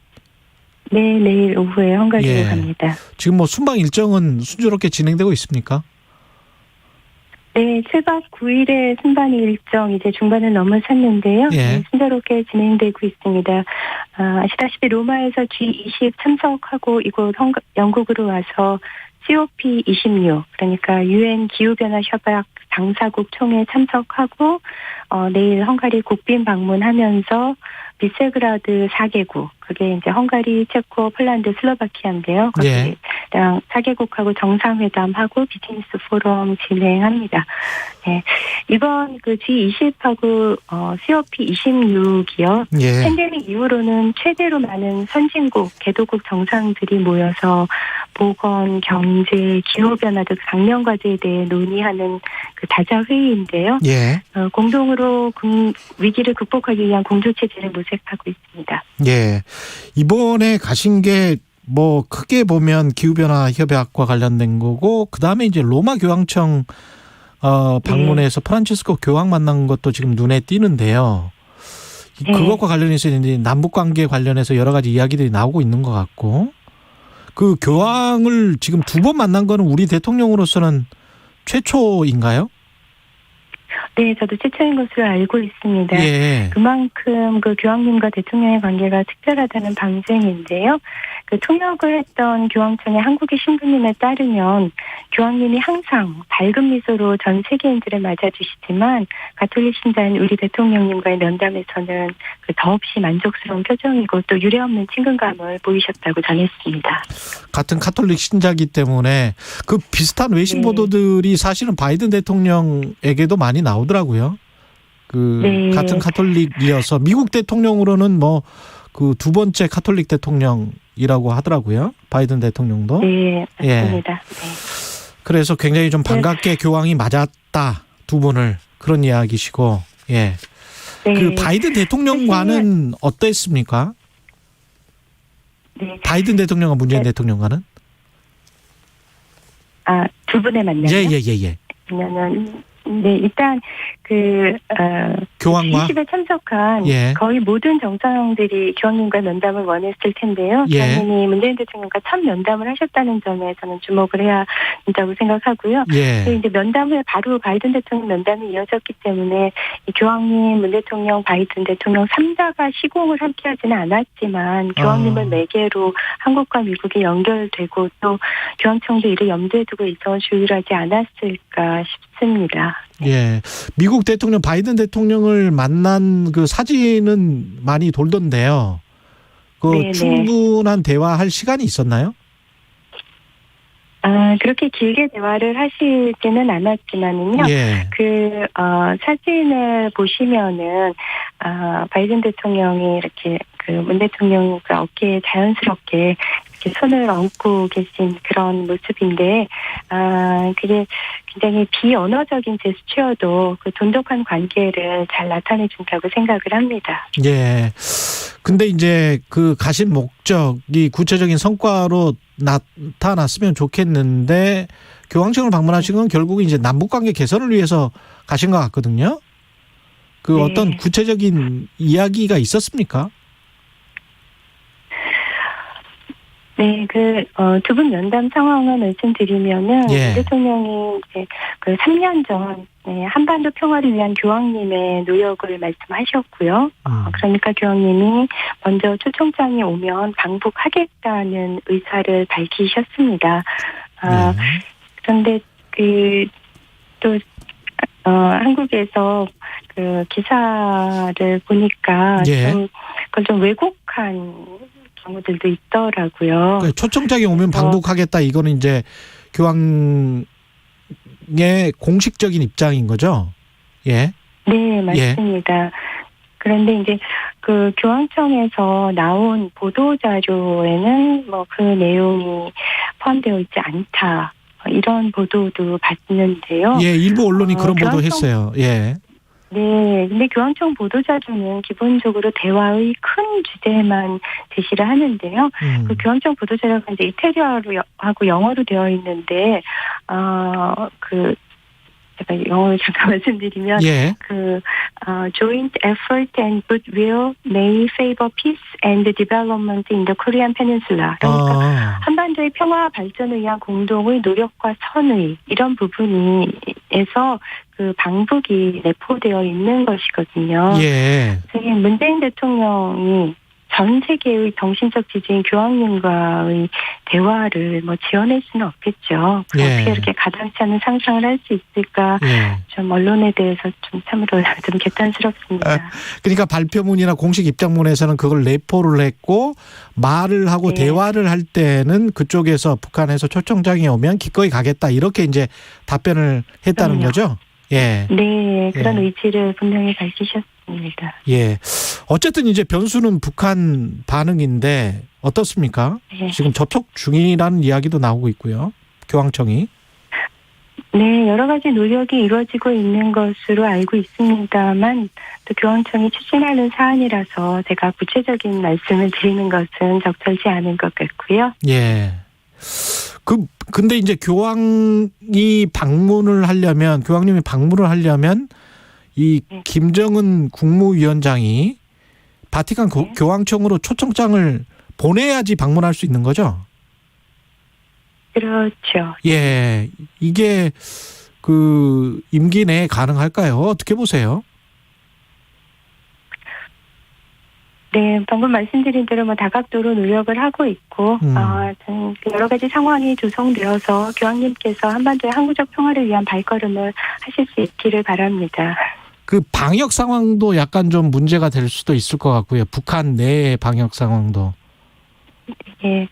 네, 내일 오후에 헝가리로 갑니다.
지금 뭐 순방 일정은 순조롭게 진행되고 있습니까?
네, 7박 9일의 순방 일정 이제 중반을 넘어섰는데요. 네, 순조롭게 진행되고 있습니다. 아시다시피 로마에서 G20 참석하고 이곳 영국으로 와서 COP26 그러니까 UN 기후변화 협약 당사국 총회에 참석하고 내일 헝가리 국빈 방문하면서 비세그라드 4개국 그게 이제 헝가리, 체코, 폴란드, 슬로바키아인데요.
예.
거기랑 4개국하고 정상회담하고 비즈니스 포럼 진행합니다. 네. 이번 그 G20하고 COP26이요.
예.
팬데믹 이후로는 최대로 많은 선진국, 개도국 정상들이 모여서 보건, 경제, 기후변화 등 당면 과제에 대해 논의하는 그 다자 회의인데요.
예.
공동으로 위기를 극복하기 위한 공조체제를 모색하고 있습니다.
예. 이번에 가신 게 뭐 크게 보면 기후변화 협약과 관련된 거고, 그 다음에 이제 로마 교황청 방문해서 프란치스코 교황 만난 것도 지금 눈에 띄는데요.
네.
그것과 관련해서 이제 남북 관계 관련해서 여러 가지 이야기들이 나오고 있는 것 같고, 그 교황을 지금 2번 만난 거는 우리 대통령으로서는 최초인가요?
네, 저도 최초인 것으로 알고 있습니다.
예.
그만큼 그 교황님과 대통령의 관계가 특별하다는 방증인데요. 그 통역을 했던 교황청의 한국의 신부님에 따르면 교황님이 항상 밝은 미소로 전 세계인들을 맞아주시지만 가톨릭 신자인 우리 대통령님과의 면담에서는 그 더없이 만족스러운 표정이고 또 유례없는 친근감을 보이셨다고 전했습니다.
같은 카톨릭 신자이기 때문에 그 비슷한 외신 보도들이 사실은 바이든 대통령에게도 많이 나오더라고요. 그 같은 카톨릭이어서 미국 대통령으로는 뭐 그 2번째 카톨릭 대통령이라고 하더라고요. 바이든 대통령도.
네, 맞습니다.
예. 그래서 굉장히 좀 반갑게 교황이 맞았다, 2분을. 그런 이야기시고. 예.
네.
그 바이든 대통령과는 어땠습니까?
네.
바이든 대통령과 문재인 대통령과는?
아, 2분의 만남이요?
예.
그러면은 네, 일단
교황과
G20에 참석한 거의 모든 정상들이 교황님과 면담을 원했을 텐데요. 교황님이 문재인 대통령과 첫 면담을 하셨다는 점에 저는 주목을 해야 한다고 생각하고요. 그리고 이제 면담 후에 바로 바이든 대통령 면담이 이어졌기 때문에 이 교황님, 문 대통령, 바이든 대통령 3자가 시공을 함께하지는 않았지만 교황님을 매개로 한국과 미국이 연결되고 또 교황청도 이를 염두에 두고 있어 주의하지 않았을까 싶습니다.
예. 미국 대통령 바이든 대통령을 만난 그 사진은 많이 돌던데요. 그 충분한 대화할 시간이 있었나요?
그렇게 길게 대화를 하시지는 않았지만은요. 그 사진을 보시면은 바이든 대통령이 이렇게 그 문 대통령과 어깨에 자연스럽게 이렇게 손을 얹고 계신 그런 모습인데, 그게 굉장히 비언어적인 제스처여도 그 돈독한 관계를 잘 나타내준다고 생각을 합니다.
예. 근데 이제 그 가신 목적이 구체적인 성과로 나타났으면 좋겠는데, 교황청을 방문하신 건 결국은 이제 남북관계 개선을 위해서 가신 것 같거든요. 그 어떤 구체적인 이야기가 있었습니까?
네, 두 분 면담 상황을 말씀드리면은, 대통령이 이제 3년 전, 한반도 평화를 위한 교황님의 노력을 말씀하셨고요. 그러니까 교황님이 먼저 초청장이 오면 방북하겠다는 의사를 밝히셨습니다. 그런데 한국에서 그 기사를 보니까 그걸 좀 왜곡한 경우들도 있더라고요.
초청장이 오면 방북하겠다, 이거는 이제 교황의 공식적인 입장인 거죠? 예.
네, 맞습니다. 그런데 이제 그 교황청에서 나온 보도 자료에는 뭐 그 내용이 포함되어 있지 않다, 이런 보도도 봤는데요.
예, 일부 언론이 그런 보도했어요. 예.
네, 근데 교황청 보도자료는 기본적으로 대화의 큰 주제만 제시를 하는데요. 그 교황청 보도자료가 이제 이태리어하고 영어로 되어 있는데, 제가 영어로 잠깐 말씀드리면, joint effort and goodwill may favor peace and development in the Korean Peninsula. 그러니까 한반도의 평화 발전을 위한 공동의 노력과 선의, 이런 부분에서 그 방북이 내포되어 있는 것이거든요. 문재인 대통령이 전 세계의 정신적 지주인 교황님과의 대화를 지어낼 수는 없겠죠.
예.
어떻게 이렇게 가당치 않은 상상을 할 수 있을까?
예.
좀 언론에 대해서 좀 참으로 좀 개탄스럽습니다.
그러니까 발표문이나 공식 입장문에서는 그걸 내포를 했고 말을 하고
네.
대화를 할 때는 그쪽에서 북한에서 초청장이 오면 기꺼이 가겠다 이렇게 이제 답변을 했다는
그럼요.
거죠. 예.
네, 그런
예.
의지를 분명히 밝히셨습니다.
예. 어쨌든 이제 변수는 북한 반응인데 어떻습니까?
네.
지금 접촉 중이라는 이야기도 나오고 있고요. 교황청이.
네, 여러 가지 노력이 이루어지고 있는 것으로 알고 있습니다만 또 교황청이 추진하는 사안이라서 제가 구체적인 말씀을 드리는 것은 적절치 않은 것 같고요.
예. 근데 이제 교황님이 방문을 하려면 이
네.
김정은 국무위원장이 바티칸
네.
교황청으로 초청장을 보내야지 방문할 수 있는 거죠?
그렇죠.
예. 이게 임기 내에 가능할까요? 어떻게 보세요?
네, 방금 말씀드린 대로 다각도로 노력을 하고 있고 여러 가지 상황이 조성되어서 교황님께서 한반도의 항구적 평화를 위한 발걸음을 하실 수 있기를 바랍니다.
그 방역 상황도 약간 좀 문제가 될 수도 있을 것 같고요. 북한 내의 방역 상황도.
예,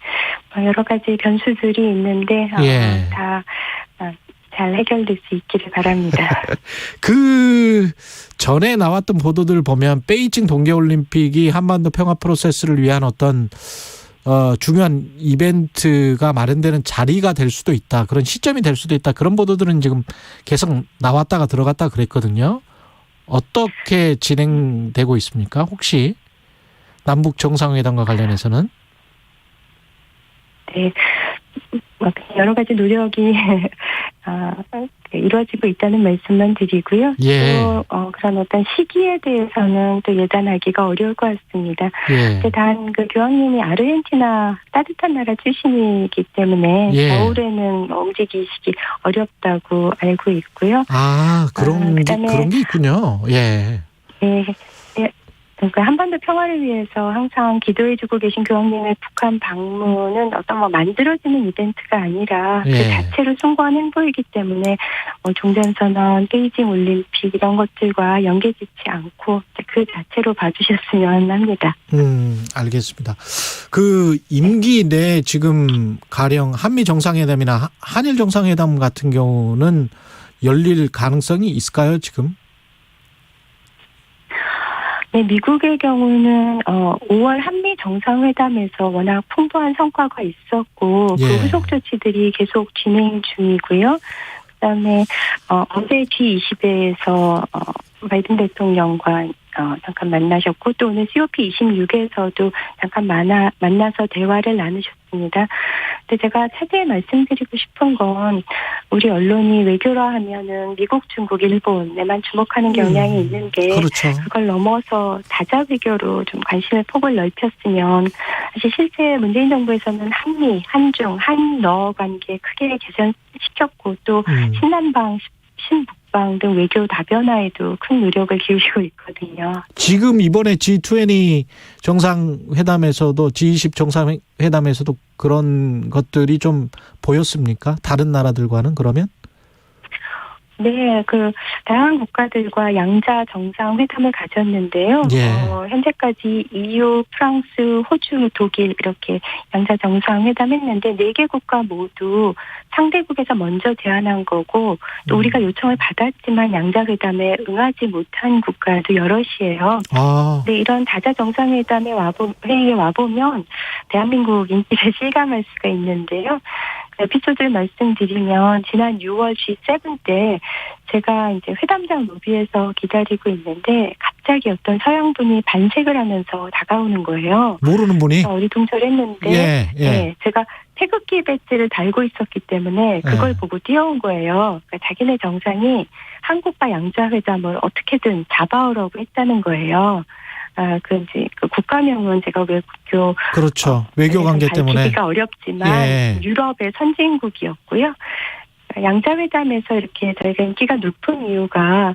여러 가지 변수들이 있는데
예.
다 잘 해결될 수 있기를 바랍니다.
그 전에 나왔던 보도들 보면 베이징 동계올림픽이 한반도 평화 프로세스를 위한 어떤 중요한 이벤트가 마련되는 자리가 될 수도 있다. 그런 시점이 될 수도 있다. 그런 보도들은 지금 계속 나왔다가 들어갔다 그랬거든요. 어떻게 진행되고 있습니까? 혹시 남북 정상회담과 관련해서는?
네, 여러 가지 노력이 이루어지고 있다는 말씀만 드리고요.
예.
또 그런 어떤 시기에 대해서는 또 예단하기가 어려울 것 같습니다.
예.
단 교황님이 아르헨티나 따뜻한 나라 출신이기 때문에
예.
겨울에는 움직이시기 어렵다고 알고 있고요.
그런
그다음에
게 있군요. 예.
네. 그러니까 한반도 평화를 위해서 항상 기도해주고 계신 교황님의 북한 방문은 어떤 만들어지는 이벤트가 아니라
예.
그 자체로 숭고한 행보이기 때문에 종전선언, 베이징 올림픽 이런 것들과 연계짓지 않고 그 자체로 봐주셨으면 합니다.
알겠습니다. 그 임기 내 지금 가령 한미 정상회담이나 한일 정상회담 같은 경우는 열릴 가능성이 있을까요, 지금?
네, 미국의 경우는 5월 한미 정상회담에서 워낙 풍부한 성과가 있었고
예.
그 후속 조치들이 계속 진행 중이고요. 그다음에 어제 G20에서 바이든 대통령과 잠깐 만나셨고 또 오늘 COP26에서도 잠깐 만나서 대화를 나누셨습니다. 근데 제가 차제에 말씀드리고 싶은 건 우리 언론이 외교라 하면은 미국, 중국, 일본에만 주목하는 경향이 있는데
그렇죠.
그걸 넘어서 다자 외교로 좀 관심의 폭을 넓혔으면 사실 실제 문재인 정부에서는 한미, 한중, 한러 관계 크게 개선시켰고 또 신남방, 신북방 등 외교 다변화에도 큰 노력을 기울이고 있거든요.
지금 이번에 G20 정상회담에서도 G20 정상회담에서도 그런 것들이 좀 보였습니까? 다른 나라들과는 그러면?
네, 다양한 국가들과 양자 정상회담을 가졌는데요.
예.
현재까지 EU, 프랑스, 호주, 독일 이렇게 양자 정상회담 했는데 4개 국가 모두 상대국에서 먼저 제안한 거고 또 우리가 요청을 받았지만 양자회담에 응하지 못한 국가도 여럿이에요. 네, 이런 다자 정상회담에 회의에 와보면 대한민국 인기를 실감할 수가 있는데요. 에피소드를 말씀드리면 지난 6월 G7 때 제가 이제 회담장 로비에서 기다리고 있는데 갑자기 어떤 서양분이 반색을 하면서 다가오는 거예요.
모르는 분이?
어리둥절했는데 네, 제가 태극기 배지를 달고 있었기 때문에 그걸 보고 뛰어온 거예요. 그러니까 자기네 정상이 한국과 양자회담을 어떻게든 잡아오려고 했다는 거예요. 그 국가명은 제가 외교
그렇죠. 외교 관계 때문에
밝히기가 어렵지만 유럽의 선진국이었고요. 양자회담에서 이렇게 저희가 인기가 높은 이유가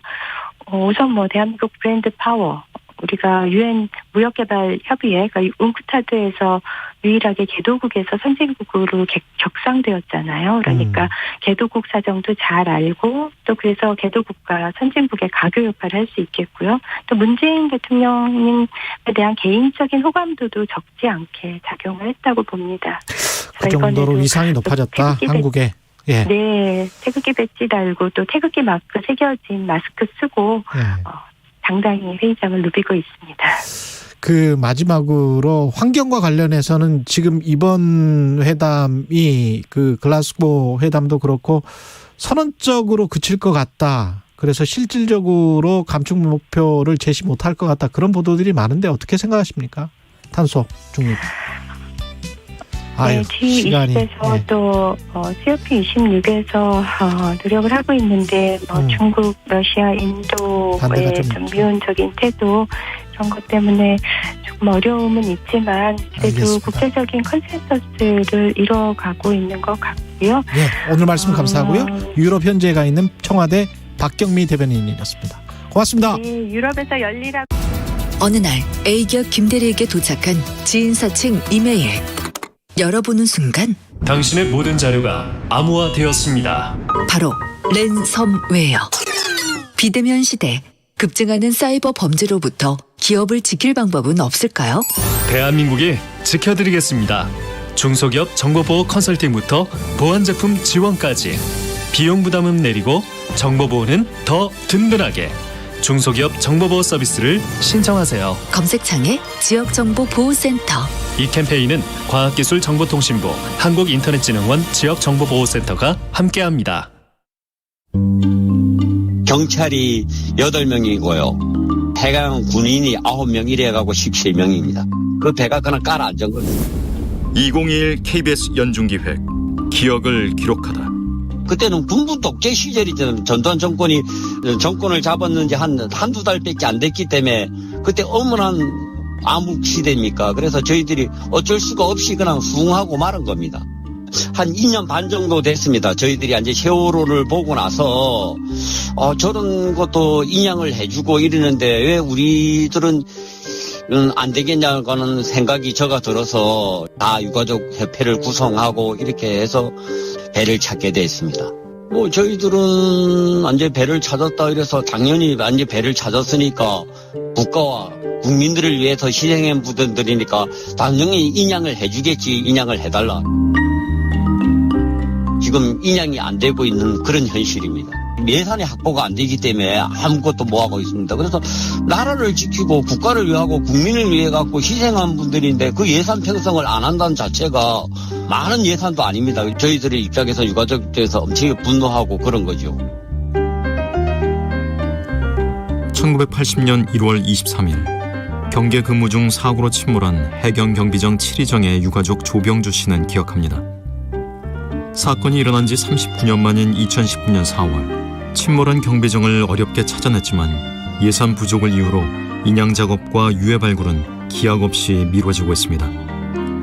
우선 대한민국 브랜드 파워, 우리가 UN 무역개발협의회, 그러니까 웅크타드에서 유일하게 개도국에서 선진국으로 격상되었잖아요. 그러니까 개도국 사정도 잘 알고 또 그래서 개도국과 선진국의 가교 역할을 할 수 있겠고요. 또 문재인 대통령에 대한 개인적인 호감도도 적지 않게 작용을 했다고 봅니다.
그 정도로 위상이 높아졌다, 한국에. 예.
네, 태극기 배지 달고 또 태극기 마크 새겨진 마스크 쓰고 당당히 회의장을 누비고 있습니다.
그 마지막으로 환경과 관련해서는 지금 이번 회담이 그 글라스고 회담도 그렇고 선언적으로 그칠 것 같다. 그래서 실질적으로 감축 목표를 제시 못할 것 같다. 그런 보도들이 많은데 어떻게 생각하십니까? 탄소 중립.
네, G20에서 또 COP26에서 노력을 하고 있는데 중국, 러시아, 인도의 좀 미온적인 태도 이런 것 때문에 조금 어려움은 있지만 그래도 알겠습니다. 국제적인 컨센서스를 이뤄가고 있는 것 같고요.
네, 오늘 말씀 감사하고요. 유럽 현지에 가 있는 청와대 박경미 대변인이었습니다. 고맙습니다.
네, 유럽에서 열리라고.
어느 날 A기업 김대리에게 도착한 지인 사칭 이메일. 열어보는 순간
당신의 모든 자료가 암호화되었습니다.
바로 랜섬웨어. 비대면 시대, 급증하는 사이버 범죄로부터 기업을 지킬 방법은 없을까요?
대한민국이 지켜드리겠습니다. 중소기업 정보보호 컨설팅부터 보안제품 지원까지 비용 부담은 내리고 정보보호는 더 든든하게 중소기업 정보보호 서비스를 신청하세요.
검색창에 지역정보보호센터.
이 캠페인은 과학기술정보통신부 한국인터넷진흥원 지역정보보호센터가 함께합니다.
경찰이 8명이고요. 해강 군인이 9명 이래가고 17명입니다. 그 배가 그냥 깔아앉은 거예요.
2021 KBS 연중기획 기억을 기록하다.
그때는 군부 독재 시절이잖아요. 전두환 정권이 정권을 잡았는지 한두 달밖에 안 됐기 때문에 그때 어머난 암흑 시대입니까? 그래서 저희들이 어쩔 수가 없이 그냥 수긍하고 말은 겁니다. 한 2년 반 정도 됐습니다. 저희들이 이제 세월호를 보고 나서 저런 것도 인양을 해주고 이러는데 왜 우리들은 안 되겠냐는 생각이 저가 들어서 다 유가족 협회를 구성하고 이렇게 해서 배를 찾게 됐습니다. 뭐 저희들은 이제 배를 찾았다 이래서 당연히 이제 배를 찾았으니까 국가와 국민들을 위해서 희생한 분들이니까 당연히 인양을 해주겠지. 인양을 해달라. 지금 인양이 안 되고 있는 그런 현실입니다. 예산이 확보가 안 되기 때문에 아무것도 못 하고 있습니다. 그래서 나라를 지키고 국가를 위하고 국민을 위해 갖고 희생한 분들인데 그 예산 편성을 안 한다는 자체가 많은 예산도 아닙니다. 저희들의 입장에서 유가족들에서 엄청 분노하고 그런 거죠.
1980년 1월 23일 경계 근무 중 사고로 침몰한 해경 경비정 7위정의 유가족 조병주 씨는 기억합니다. 사건이 일어난 지 39년 만인 2019년 4월 침몰한 경비정을 어렵게 찾아냈지만 예산 부족을 이유로 인양 작업과 유해 발굴은 기약 없이 미뤄지고 있습니다.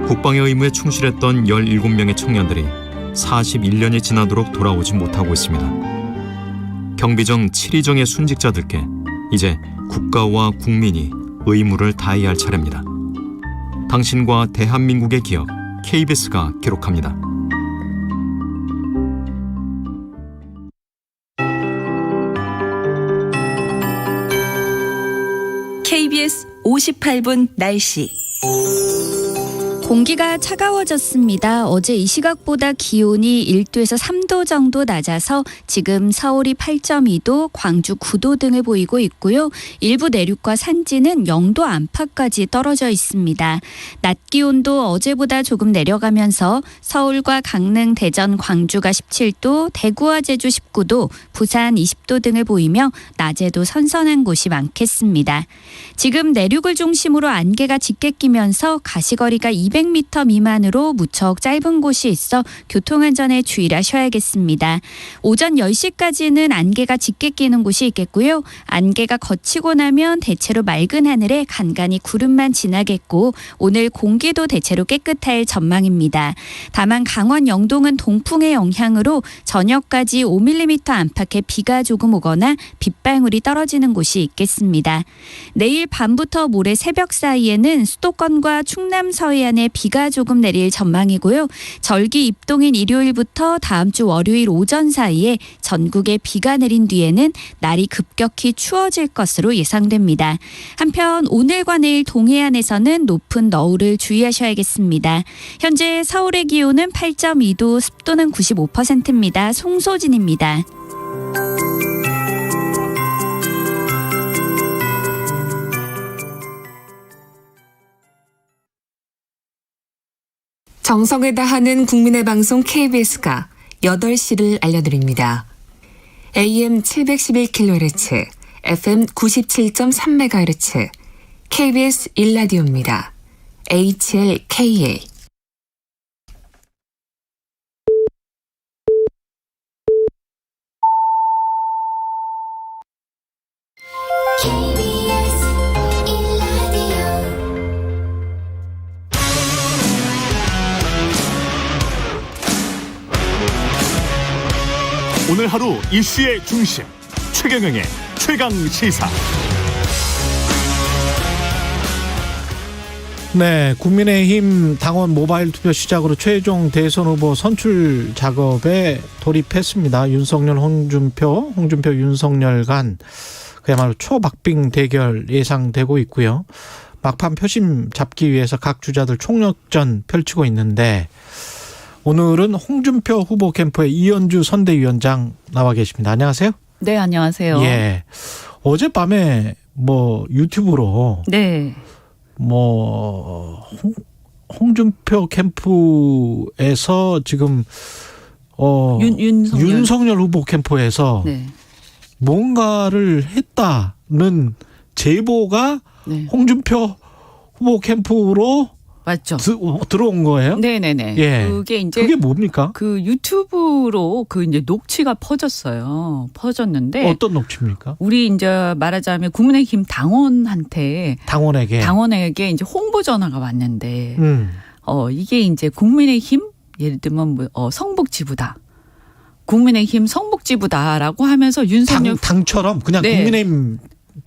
국방의 의무에 충실했던 17명의 청년들이 41년이 지나도록 돌아오지 못하고 있습니다. 경비정 7위정의 순직자들께 이제 국가와 국민이 의무를 다해야 할 차례입니다. 당신과 대한민국의 기억, KBS가 기록합니다.
KBS 58분 날씨.
공기가 차가워졌습니다. 어제 이 시각보다 기온이 1도에서 3도 정도 낮아서 지금 서울이 8.2도, 광주 9도 등을 보이고 있고요. 일부 내륙과 산지는 0도 안팎까지 떨어져 있습니다. 낮 기온도 어제보다 조금 내려가면서 서울과 강릉, 대전, 광주가 17도, 대구와 제주 19도, 부산 20도 등을 보이며 낮에도 선선한 곳이 많겠습니다. 지금 내륙을 중심으로 안개가 짙게 끼면서 가시거리가 200 200m 미만으로 무척 짧은 곳이 있어 교통안전에 주의하셔야겠습니다. 오전 10시까지는 안개가 짙게 끼는 곳이 있겠고요. 안개가 걷히고 나면 대체로 맑은 하늘에 간간히 구름만 지나겠고 오늘 공기도 대체로 깨끗할 전망입니다. 다만 강원 영동은 동풍의 영향으로 저녁까지 5mm 안팎의 비가 조금 오거나 빗방울이 떨어지는 곳이 있겠습니다. 내일 밤부터 모레 새벽 사이에는 수도권과 충남 서해안에 비가 조금 내릴 전망이고요. 절기 입동인 일요일부터 다음 주 월요일 오전 사이에 전국에 비가 내린 뒤에는 날이 급격히 추워질 것으로 예상됩니다. 한편 오늘과 내일 동해안에서는 높은 너울을 주의하셔야겠습니다. 현재 서울의 기온은 8.2도, 습도는 95%입니다. 송소진입니다.
정성을 다하는 국민의 방송 KBS가 8시를 알려드립니다. AM 711kHz, FM 97.3MHz, KBS 1라디오입니다. HLKA.
오늘 하루 이슈의 중심 최경영의 최강시사.
네, 국민의힘 당원 모바일 투표 시작으로 최종 대선 후보 선출 작업에 돌입했습니다. 윤석열, 홍준표 윤석열 간 그야말로 초박빙 대결 예상되고 있고요. 막판 표심 잡기 위해서 각 주자들 총력전 펼치고 있는데 오늘은 홍준표 후보 캠프의 이현주 선대위원장 나와 계십니다. 안녕하세요.
네, 안녕하세요.
예. 어젯밤에 유튜브로
네.
홍준표 캠프에서 지금 윤석열 후보 캠프에서
네.
뭔가를 했다는 제보가
네.
홍준표 후보 캠프로
맞죠.
들어온 거예요?
네네네.
예. 그게 뭡니까?
그 유튜브로 이제 녹취가 퍼졌는데.
어떤 녹취입니까?
우리 이제 말하자면 국민의힘 당원에게 이제 홍보 전화가 왔는데, 이게 이제 국민의힘 예를 들면 성북지부다. 국민의힘 성북지부다라고 하면서 윤석열
당처럼 그냥 네. 국민의힘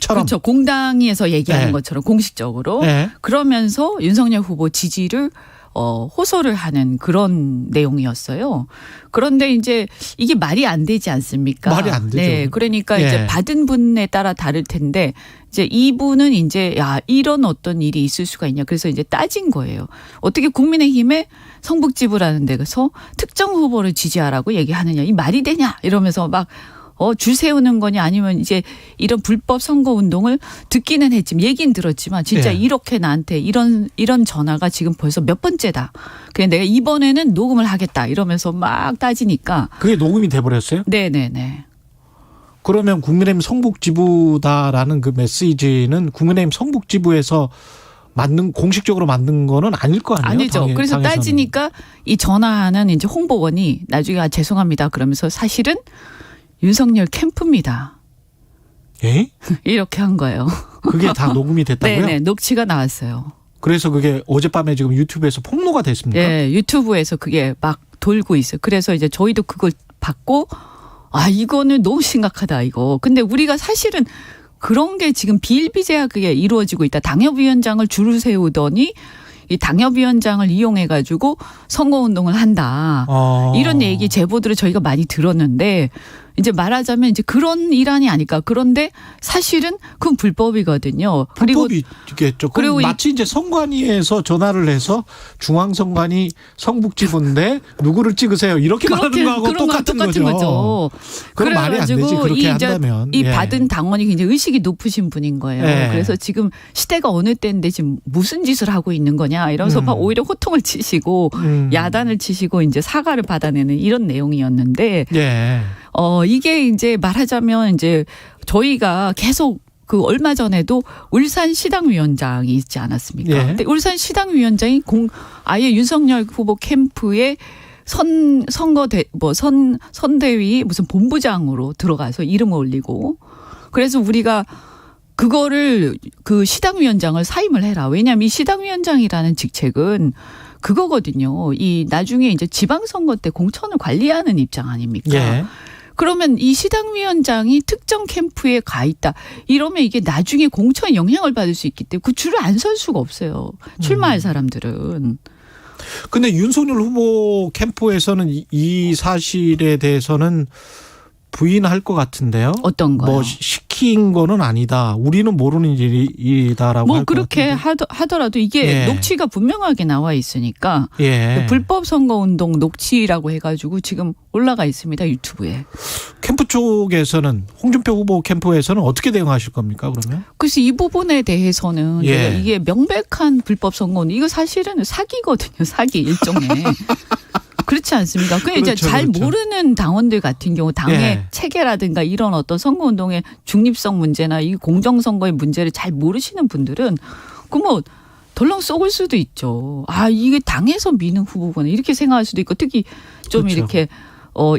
그렇죠. 공당에서 얘기하는 네. 것처럼 공식적으로
네.
그러면서 윤석열 후보 지지를 호소를 하는 그런 내용이었어요. 그런데 이제 이게 말이 안 되지 않습니까?
말이 안 되죠.
네, 그러니까
네.
이제 받은 분에 따라 다를 텐데 이제 이분은 이제 이런 어떤 일이 있을 수가 있냐. 그래서 이제 따진 거예요. 어떻게 국민의힘의 성북지부라는 데서 특정 후보를 지지하라고 얘기하느냐. 이 말이 되냐 이러면서 막 줄 세우는 거냐 아니면 이제 이런 불법 선거 운동을 듣기는 했지만 얘기는 들었지만 진짜
네.
이렇게 나한테 이런 전화가 지금 벌써 몇 번째다. 그래 내가 이번에는 녹음을 하겠다 이러면서 막 따지니까
그게 녹음이 돼버렸어요?
네네네.
그러면 국민의힘 성북지부다라는 그 메시지는 국민의힘 성북지부에서 공식적으로 만든 거는 아닐 거 아니에요?
아니죠. 그래서 따지니까 이 전화하는 이제 홍보원이 나중에 죄송합니다. 그러면서 사실은 윤석열 캠프입니다.
예?
이렇게 한 거예요.
그게 다 녹음이 됐다고요?
네, 녹취가 나왔어요.
그래서 그게 어젯밤에 지금 유튜브에서 폭로가 됐습니까?
네, 유튜브에서 그게 막 돌고 있어요. 그래서 이제 저희도 그걸 받고 이거는 너무 심각하다 이거. 근데 우리가 사실은 그런 게 지금 비일비재하게 이루어지고 있다. 당협위원장을 줄을 세우더니 이 당협위원장을 이용해가지고 선거운동을 한다. 이런 얘기 제보들을 저희가 많이 들었는데 이제 말하자면 이제 그런 일환이 아닐까. 그런데 사실은 그건 불법이거든요.
불법이겠죠. 그리고 마치 이제 선관위에서 전화를 해서 중앙선관위 성북지부인데 누구를 찍으세요. 이렇게 말하는 거하고 똑같은 거죠. 그건 말이 안 되지. 그렇게 한다면.
이 받은 당원이 굉장히 의식이 높으신 분인 거예요.
예.
그래서 지금 시대가 어느 때인데 지금 무슨 짓을 하고 있는 거냐 이러면서 막 오히려 호통을 치시고 야단을 치시고 이제 사과를 받아내는 이런 내용이었는데
예.
이게 이제 말하자면 이제 저희가 계속 그 얼마 전에도 울산 시당위원장이 있지 않았습니까?
예.
근데 울산 시당위원장이 아예 윤석열 후보 캠프에 선대위 무슨 본부장으로 들어가서 이름을 올리고 그래서 우리가 그거를 그 시당위원장을 사임을 해라. 왜냐하면 이 시당위원장이라는 직책은 그거거든요. 이 나중에 이제 지방선거 때 공천을 관리하는 입장 아닙니까?
예.
그러면 이 시당위원장이 특정 캠프에 가 있다. 이러면 이게 나중에 공천에 영향을 받을 수 있기 때문에 그 줄을 안 설 수가 없어요. 출마할 사람들은.
근데 윤석열 후보 캠프에서는 이 사실에 대해서는 부인할 것 같은데요.
어떤 거요?
뭐 시킨 거는 아니다. 우리는 모르는 일이다라고
뭐
할 것
그렇게
같은데.
하더라도 이게
예.
녹취가 분명하게 나와 있으니까
예.
불법 선거운동 녹취라고 해가지고 지금 올라가 있습니다. 유튜브에.
캠프 쪽에서는 홍준표 후보 캠프에서는 어떻게 대응하실 겁니까 그러면?
그래서 이 부분에 대해서는
예.
내가 이게 명백한 불법 선거운동 이거 사실은 사기거든요. 사기 일종의. 그렇지 않습니까? 그 이제
그렇죠,
잘
그렇죠.
모르는 당원들 같은 경우 당의
예.
체계라든가 이런 어떤 선거운동의 중립성 문제나 이 공정선거의 문제를 잘 모르시는 분들은 그 뭐 덜렁 쏘을 수도 있죠. 아 이게 당에서 미는 후보구나 이렇게 생각할 수도 있고 특히 좀
그렇죠.
이렇게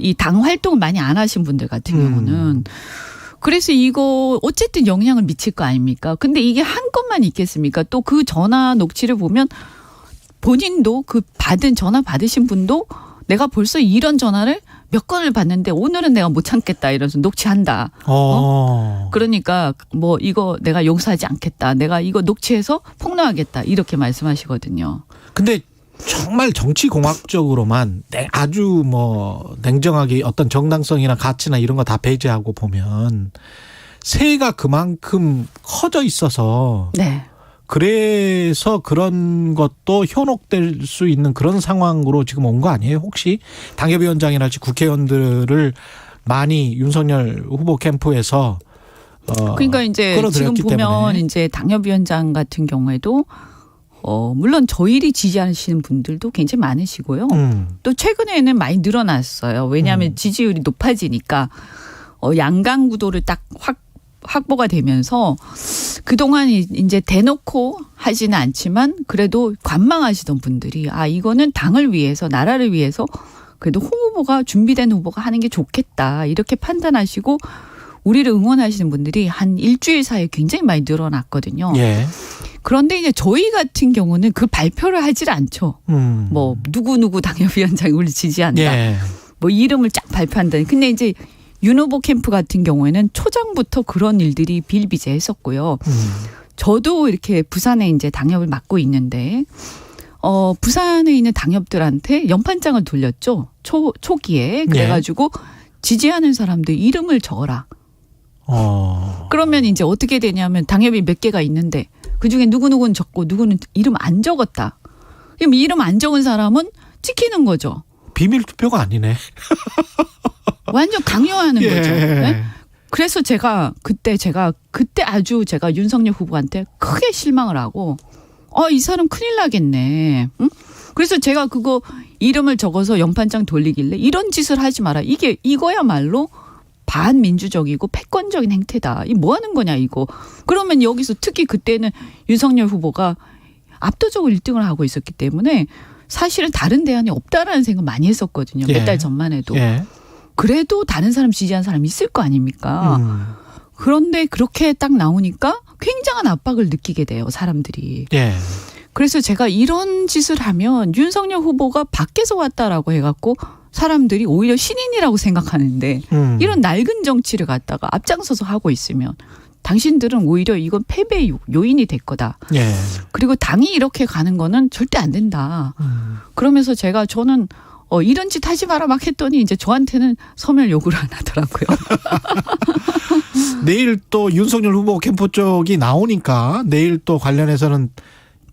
이 당 활동을 많이 안 하신 분들 같은 경우는 그래서 이거 어쨌든 영향을 미칠 거 아닙니까? 근데 이게 한 건만 있겠습니까? 또 그 전화 녹취를 보면 본인도 그 전화 받으신 분도 내가 벌써 이런 전화를 몇 건을 받는데 오늘은 내가 못 참겠다 이러면서 녹취한다. 그러니까 뭐 이거 내가 용서하지 않겠다. 내가 이거 녹취해서 폭로하겠다. 이렇게 말씀하시거든요.
근데 정말 정치공학적으로만 아주 뭐 냉정하게 어떤 정당성이나 가치나 이런 거 다 배제하고 보면 세가 그만큼 커져 있어서
네.
그래서 그런 것도 현혹될 수 있는 그런 상황으로 지금 온 거 아니에요? 혹시 당협위원장이랄지 국회의원들을 많이 윤석열 후보 캠프에서
그러니까 이제 지금 보면
때문에.
이제 당협위원장 같은 경우에도 물론 저희를 지지하시는 분들도 굉장히 많으시고요. 또 최근에는 많이 늘어났어요. 왜냐하면 지지율이 높아지니까 양강 구도를 딱 확보가 되면서 그동안 이제 대놓고 하지는 않지만 그래도 관망하시던 분들이 이거는 당을 위해서 나라를 위해서 그래도 홍 후보가 준비된 후보가 하는 게 좋겠다 이렇게 판단하시고 우리를 응원하시는 분들이 한 일주일 사이에 굉장히 많이 늘어났거든요.
예.
그런데 이제 저희 같은 경우는 그 발표를 하질 않죠. 뭐 누구 당협위원장이 우리 지지한다.
예.
뭐 이름을 쫙 발표한다. 근데 이제 윤 후보 캠프 같은 경우에는 초장부터 그런 일들이 비일비재했었고요. 저도 이렇게 부산에 이제 당협을 맡고 있는데 부산에 있는 당협들한테 연판장을 돌렸죠. 초기에 그래가지고 지지하는 사람들 이름을 적어라. 그러면 이제 어떻게 되냐면 당협이 몇 개가 있는데 그중에 누구는 적고 누구는 이름 안 적었다. 그럼 이름 안 적은 사람은 찍히는 거죠.
비밀 투표가 아니네.
완전 강요하는
예.
거죠. 네? 그래서 그때 아주 제가 윤석열 후보한테 크게 실망을 하고 이 사람 큰일 나겠네. 응? 그래서 제가 그거 이름을 적어서 연판장 돌리길래 이런 짓을 하지 마라. 이거야말로 반민주적이고 패권적인 행태다. 이 뭐 하는 거냐 이거. 그러면 여기서 특히 그때는 윤석열 후보가 압도적으로 1등을 하고 있었기 때문에 사실은 다른 대안이 없다라는 생각 많이 했었거든요. 몇 달 전만 해도.
예.
그래도 다른 사람 지지한 사람이 있을 거 아닙니까? 그런데 그렇게 딱 나오니까 굉장한 압박을 느끼게 돼요. 사람들이.
예.
그래서 제가 이런 짓을 하면 윤석열 후보가 밖에서 왔다라고 해갖고 사람들이 오히려 신인이라고 생각하는데 이런 낡은 정치를 갖다가 앞장서서 하고 있으면 당신들은 오히려 이건 패배 요인이 될 거다.
예.
그리고 당이 이렇게 가는 거는 절대 안 된다. 그러면서 저는 이런 짓 하지 마라 막 했더니 이제 저한테는 서면 요구를 안 하더라고요.
내일 또 윤석열 후보 캠프 쪽이 나오니까 내일 또 관련해서는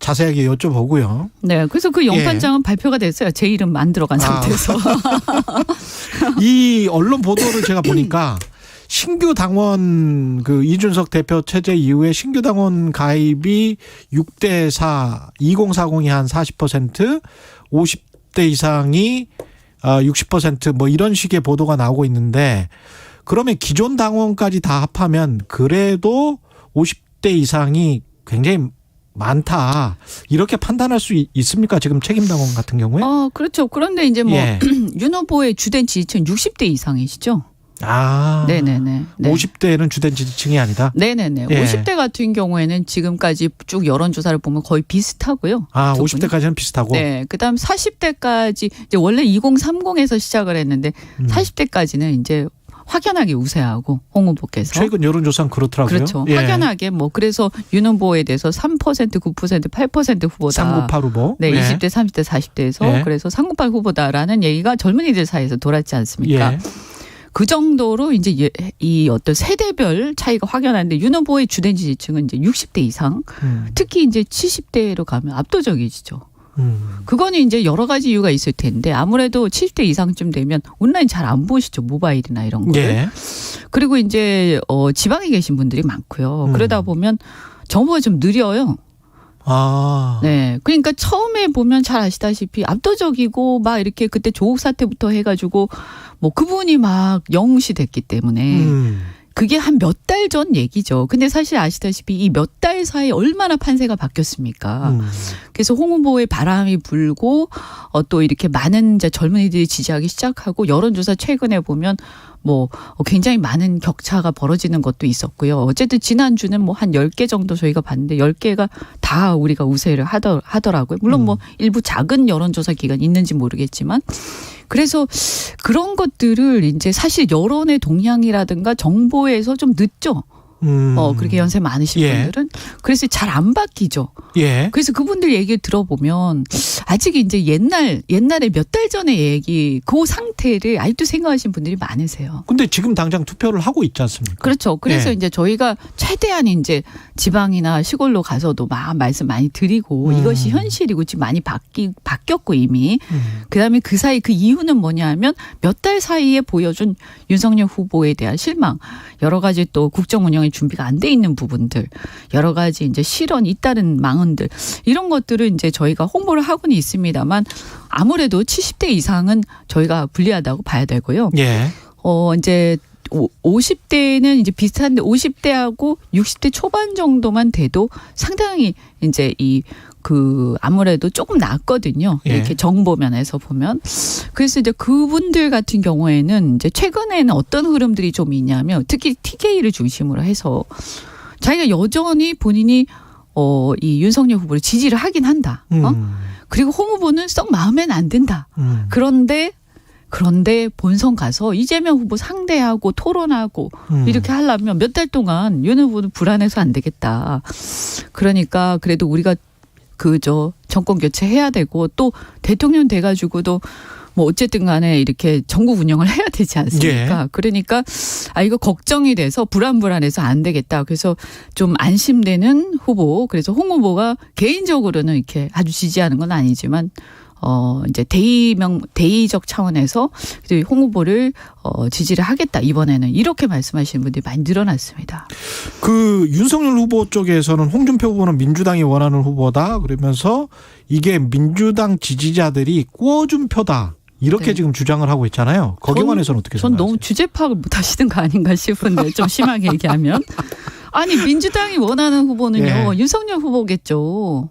자세하게 여쭤보고요.
네, 그래서 그 연판장은 발표가 됐어요. 제 이름 안 들어간 상태에서.
이 언론 보도를 제가 보니까 신규 당원 이준석 대표 체제 이후에 신규 당원 가입이 6대4, 2040이 한 40%, 50대 이상이 60% 뭐 이런 식의 보도가 나오고 있는데 그러면 기존 당원까지 다 합하면 그래도 50대 이상이 굉장히 많다. 이렇게 판단할 수 있습니까? 지금 책임당원 같은 경우에?
그렇죠. 그런데 이제 뭐 윤 후보의 주된 지지층 60대 이상이시죠. 네네네. 네.
50대는 주된 지지층이 아니다?
네네네. 50대 같은 경우에는 지금까지 쭉 여론조사를 보면 거의 비슷하고요.
50대까지는 비슷하고?
네. 그 다음 40대까지, 이제 원래 2030에서 시작을 했는데 40대까지는 이제 확연하게 우세하고 홍 후보께서.
최근 여론조사는 그렇더라고요.
그렇죠. 확연하게 뭐 그래서 윤 후보에 대해서 3%, 9%, 8% 후보다.
398 후보.
네. 20대, 30대, 40대에서 그래서 398 후보다라는 얘기가 젊은이들 사이에서 돌았지 않습니까? 그 정도로 이제 이 어떤 세대별 차이가 확연한데 윤 후보의 주된 지지층은 이제 60대 이상, 특히 이제 70대로 가면 압도적이시죠. 그거는 이제 여러 가지 이유가 있을 텐데 아무래도 70대 이상쯤 되면 온라인 잘 안 보시죠. 모바일이나 이런 거. 그리고 이제 지방에 계신 분들이 많고요. 그러다 보면 정보가 좀 느려요. 네. 그러니까 처음에 보면 잘 아시다시피 압도적이고 막 이렇게 그때 조국 사태부터 해가지고 뭐 그분이 막 영웅시 됐기 때문에 그게 한 몇 달 전 얘기죠. 근데 사실 아시다시피 이 몇 달 사이에 얼마나 판세가 바뀌었습니까? 그래서 홍 후보의 바람이 불고 또 이렇게 많은 이제 젊은이들이 지지하기 시작하고 여론조사 최근에 보면 뭐 굉장히 많은 격차가 벌어지는 것도 있었고요. 어쨌든 지난주는 뭐 한 10개 정도 저희가 봤는데 10개가 다 우리가 우세를 하더라고요. 물론 뭐 일부 작은 여론조사 기관이 있는지 모르겠지만 그래서 그런 것들을 이제 사실 여론의 동향이라든가 정보에서 좀 늦죠. 그렇게 연세 많으신 분들은. 그래서 잘 안 바뀌죠. 그래서 그분들 얘기 들어보면 아직 이제 옛날에 몇 달 전의 얘기 그 상태를 아직도 생각하시는 분들이 많으세요.
근데 지금 당장 투표를 하고 있지 않습니까?
그렇죠. 그래서 이제 저희가 최대한 이제 지방이나 시골로 가서도 막 말씀 많이 드리고 이것이 현실이고 지금 많이 바뀌었고 이미. 그다음에 그 사이 그 이유는 뭐냐 하면 몇 달 사이에 보여준 윤석열 후보에 대한 실망, 여러 가지 또 국정 운영의 준비가 안 돼 있는 부분들, 여러 가지 이제 실언 잇따른 망언들 이런 것들을 이제 저희가 홍보를 하고는 있습니다만 아무래도 70대 이상은 저희가 불리하다고 봐야 되고요. 이제 50대는 이제 비슷한데 50대하고 60대 초반 정도만 돼도 상당히 이제 아무래도 조금 낫거든요. 이렇게 정보 면에서 보면. 그래서 이제 그분들 같은 경우에는 이제 최근에는 어떤 흐름들이 좀 있냐면 특히 TK를 중심으로 해서 자기가 여전히 본인이 이 윤석열 후보를 지지를 하긴 한다. 그리고 홍 후보는 썩 마음에는 안 든다. 그런데 본선 가서 이재명 후보 상대하고 토론하고 이렇게 하려면 몇 달 동안 윤 후보는 불안해서 안 되겠다. 그러니까 그래도 우리가 정권 교체해야 되고 또 대통령 돼가지고도 뭐 어쨌든 간에 이렇게 전국 운영을 해야 되지 않습니까? 그러니까 이거 걱정이 돼서 불안해서 안 되겠다. 그래서 좀 안심되는 후보. 그래서 홍 후보가 개인적으로는 이렇게 아주 지지하는 건 아니지만 이제 대의적 차원에서 홍 후보를 지지를 하겠다 이번에는 이렇게 말씀하시는 분들이 많이 늘어났습니다.
그 윤석열 후보 쪽에서는 홍준표 후보는 민주당이 원하는 후보다 그러면서 이게 민주당 지지자들이 꾸어준 표다. 이렇게 지금 주장을 하고 있잖아요. 거기에 관해서는 어떻게 생각하세요?
전 너무 주제 파악을 못 하시는 거 아닌가 싶은데 좀 심하게 얘기하면. 아니 민주당이 원하는 후보는요. 윤석열 후보겠죠.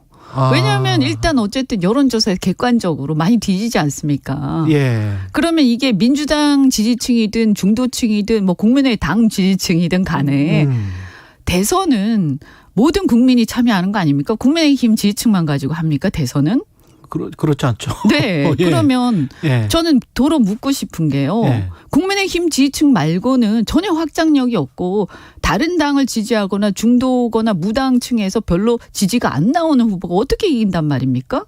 왜냐하면 일단 어쨌든 여론조사에 객관적으로 많이 뒤지지 않습니까? 그러면 이게 민주당 지지층이든 중도층이든 뭐 국민의 당 지지층이든 간에 대선은 모든 국민이 참여하는 거 아닙니까? 국민의힘 지지층만 가지고 합니까? 대선은?
그렇지 않죠.
네. 그러면 저는 도로 묻고 싶은 게요. 국민의힘 지지층 말고는 전혀 확장력이 없고 다른 당을 지지하거나 중도거나 무당층에서 별로 지지가 안 나오는 후보가 어떻게 이긴단 말입니까?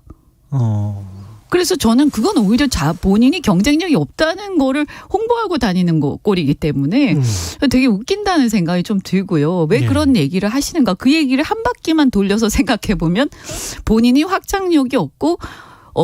그래서 저는 그건 오히려 본인이 경쟁력이 없다는 거를 홍보하고 다니는 꼴이기 때문에 되게 웃긴다는 생각이 좀 들고요. 왜 그런 얘기를 하시는가. 그 얘기를 한 바퀴만 돌려서 생각해 보면 본인이 확장력이 없고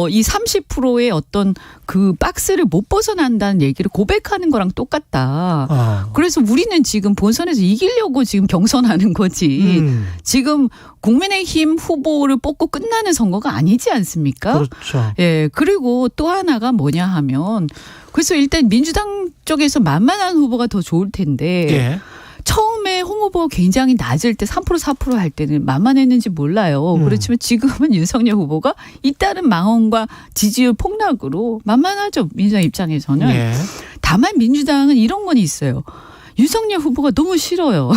이 30%의 어떤 그 박스를 못 벗어난다는 얘기를 고백하는 거랑 똑같다. 그래서 우리는 지금 본선에서 이기려고 지금 경선하는 거지. 지금 국민의힘 후보를 뽑고 끝나는 선거가 아니지 않습니까?
그렇죠.
그리고 또 하나가 뭐냐 하면 그래서 일단 민주당 쪽에서 만만한 후보가 더 좋을 텐데 처음에 홍 후보가 굉장히 낮을 때 3% 4% 할 때는 만만했는지 몰라요. 그렇지만 지금은 윤석열 후보가 잇따른 망언과 지지율 폭락으로 만만하죠. 민주당 입장에서는.
예.
다만 민주당은 이런 건 있어요. 윤석열 후보가 너무 싫어요.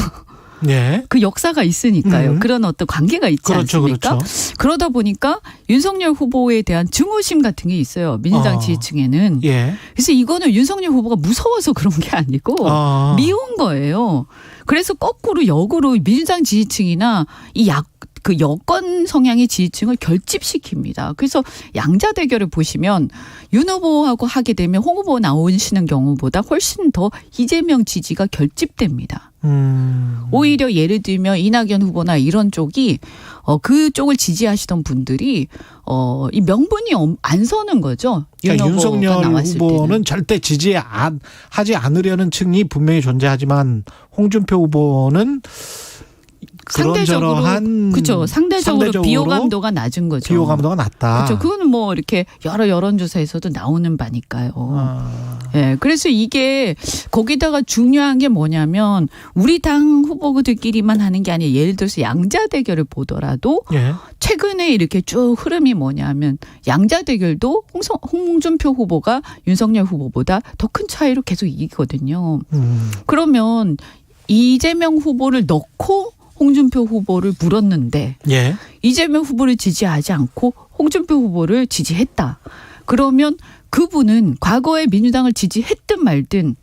예.
그 역사가 있으니까요. 그런 어떤 관계가 있지
그렇죠,
않습니까?
그렇죠.
그러다 보니까 윤석열 후보에 대한 증오심 같은 게 있어요. 민주당 지지층에는.
예.
그래서 이거는 윤석열 후보가 무서워서 그런 게 아니고 미운 거예요. 그래서 거꾸로 역으로 민주당 지지층이나 그 여권 성향의 지지층을 결집시킵니다. 그래서 양자 대결을 보시면 윤 후보하고 하게 되면 홍 후보 나오시는 경우보다 훨씬 더 이재명 지지가 결집됩니다. 오히려 예를 들면 이낙연 후보나 이런 쪽이 그쪽을 지지하시던 분들이 이 명분이 안 서는 거죠.
그러니까 윤석열 후보는 때는. 절대 지지하지 않으려는 층이 분명히 존재하지만 홍준표 후보는
상대적으로 그렇죠. 상대적으로 비호감도가 낮은 거죠.
비호감도가 낮다.
그렇죠. 그거는 뭐 이렇게 여러 여론조사에서도 나오는 바니까요. 예. 그래서 이게 거기다가 중요한 게 뭐냐면 우리 당 후보들끼리만 하는 게 아니라 예를 들어서 양자 대결을 보더라도 최근에 이렇게 쭉 흐름이 뭐냐면 양자 대결도 홍준표 후보가 윤석열 후보보다 더 큰 차이로 계속 이기거든요. 그러면 이재명 후보를 넣고 홍준표 후보를 물었는데 이재명 후보를 지지하지 않고 홍준표 후보를 지지했다. 그러면 그분은 과거에 민주당을 지지했든 말든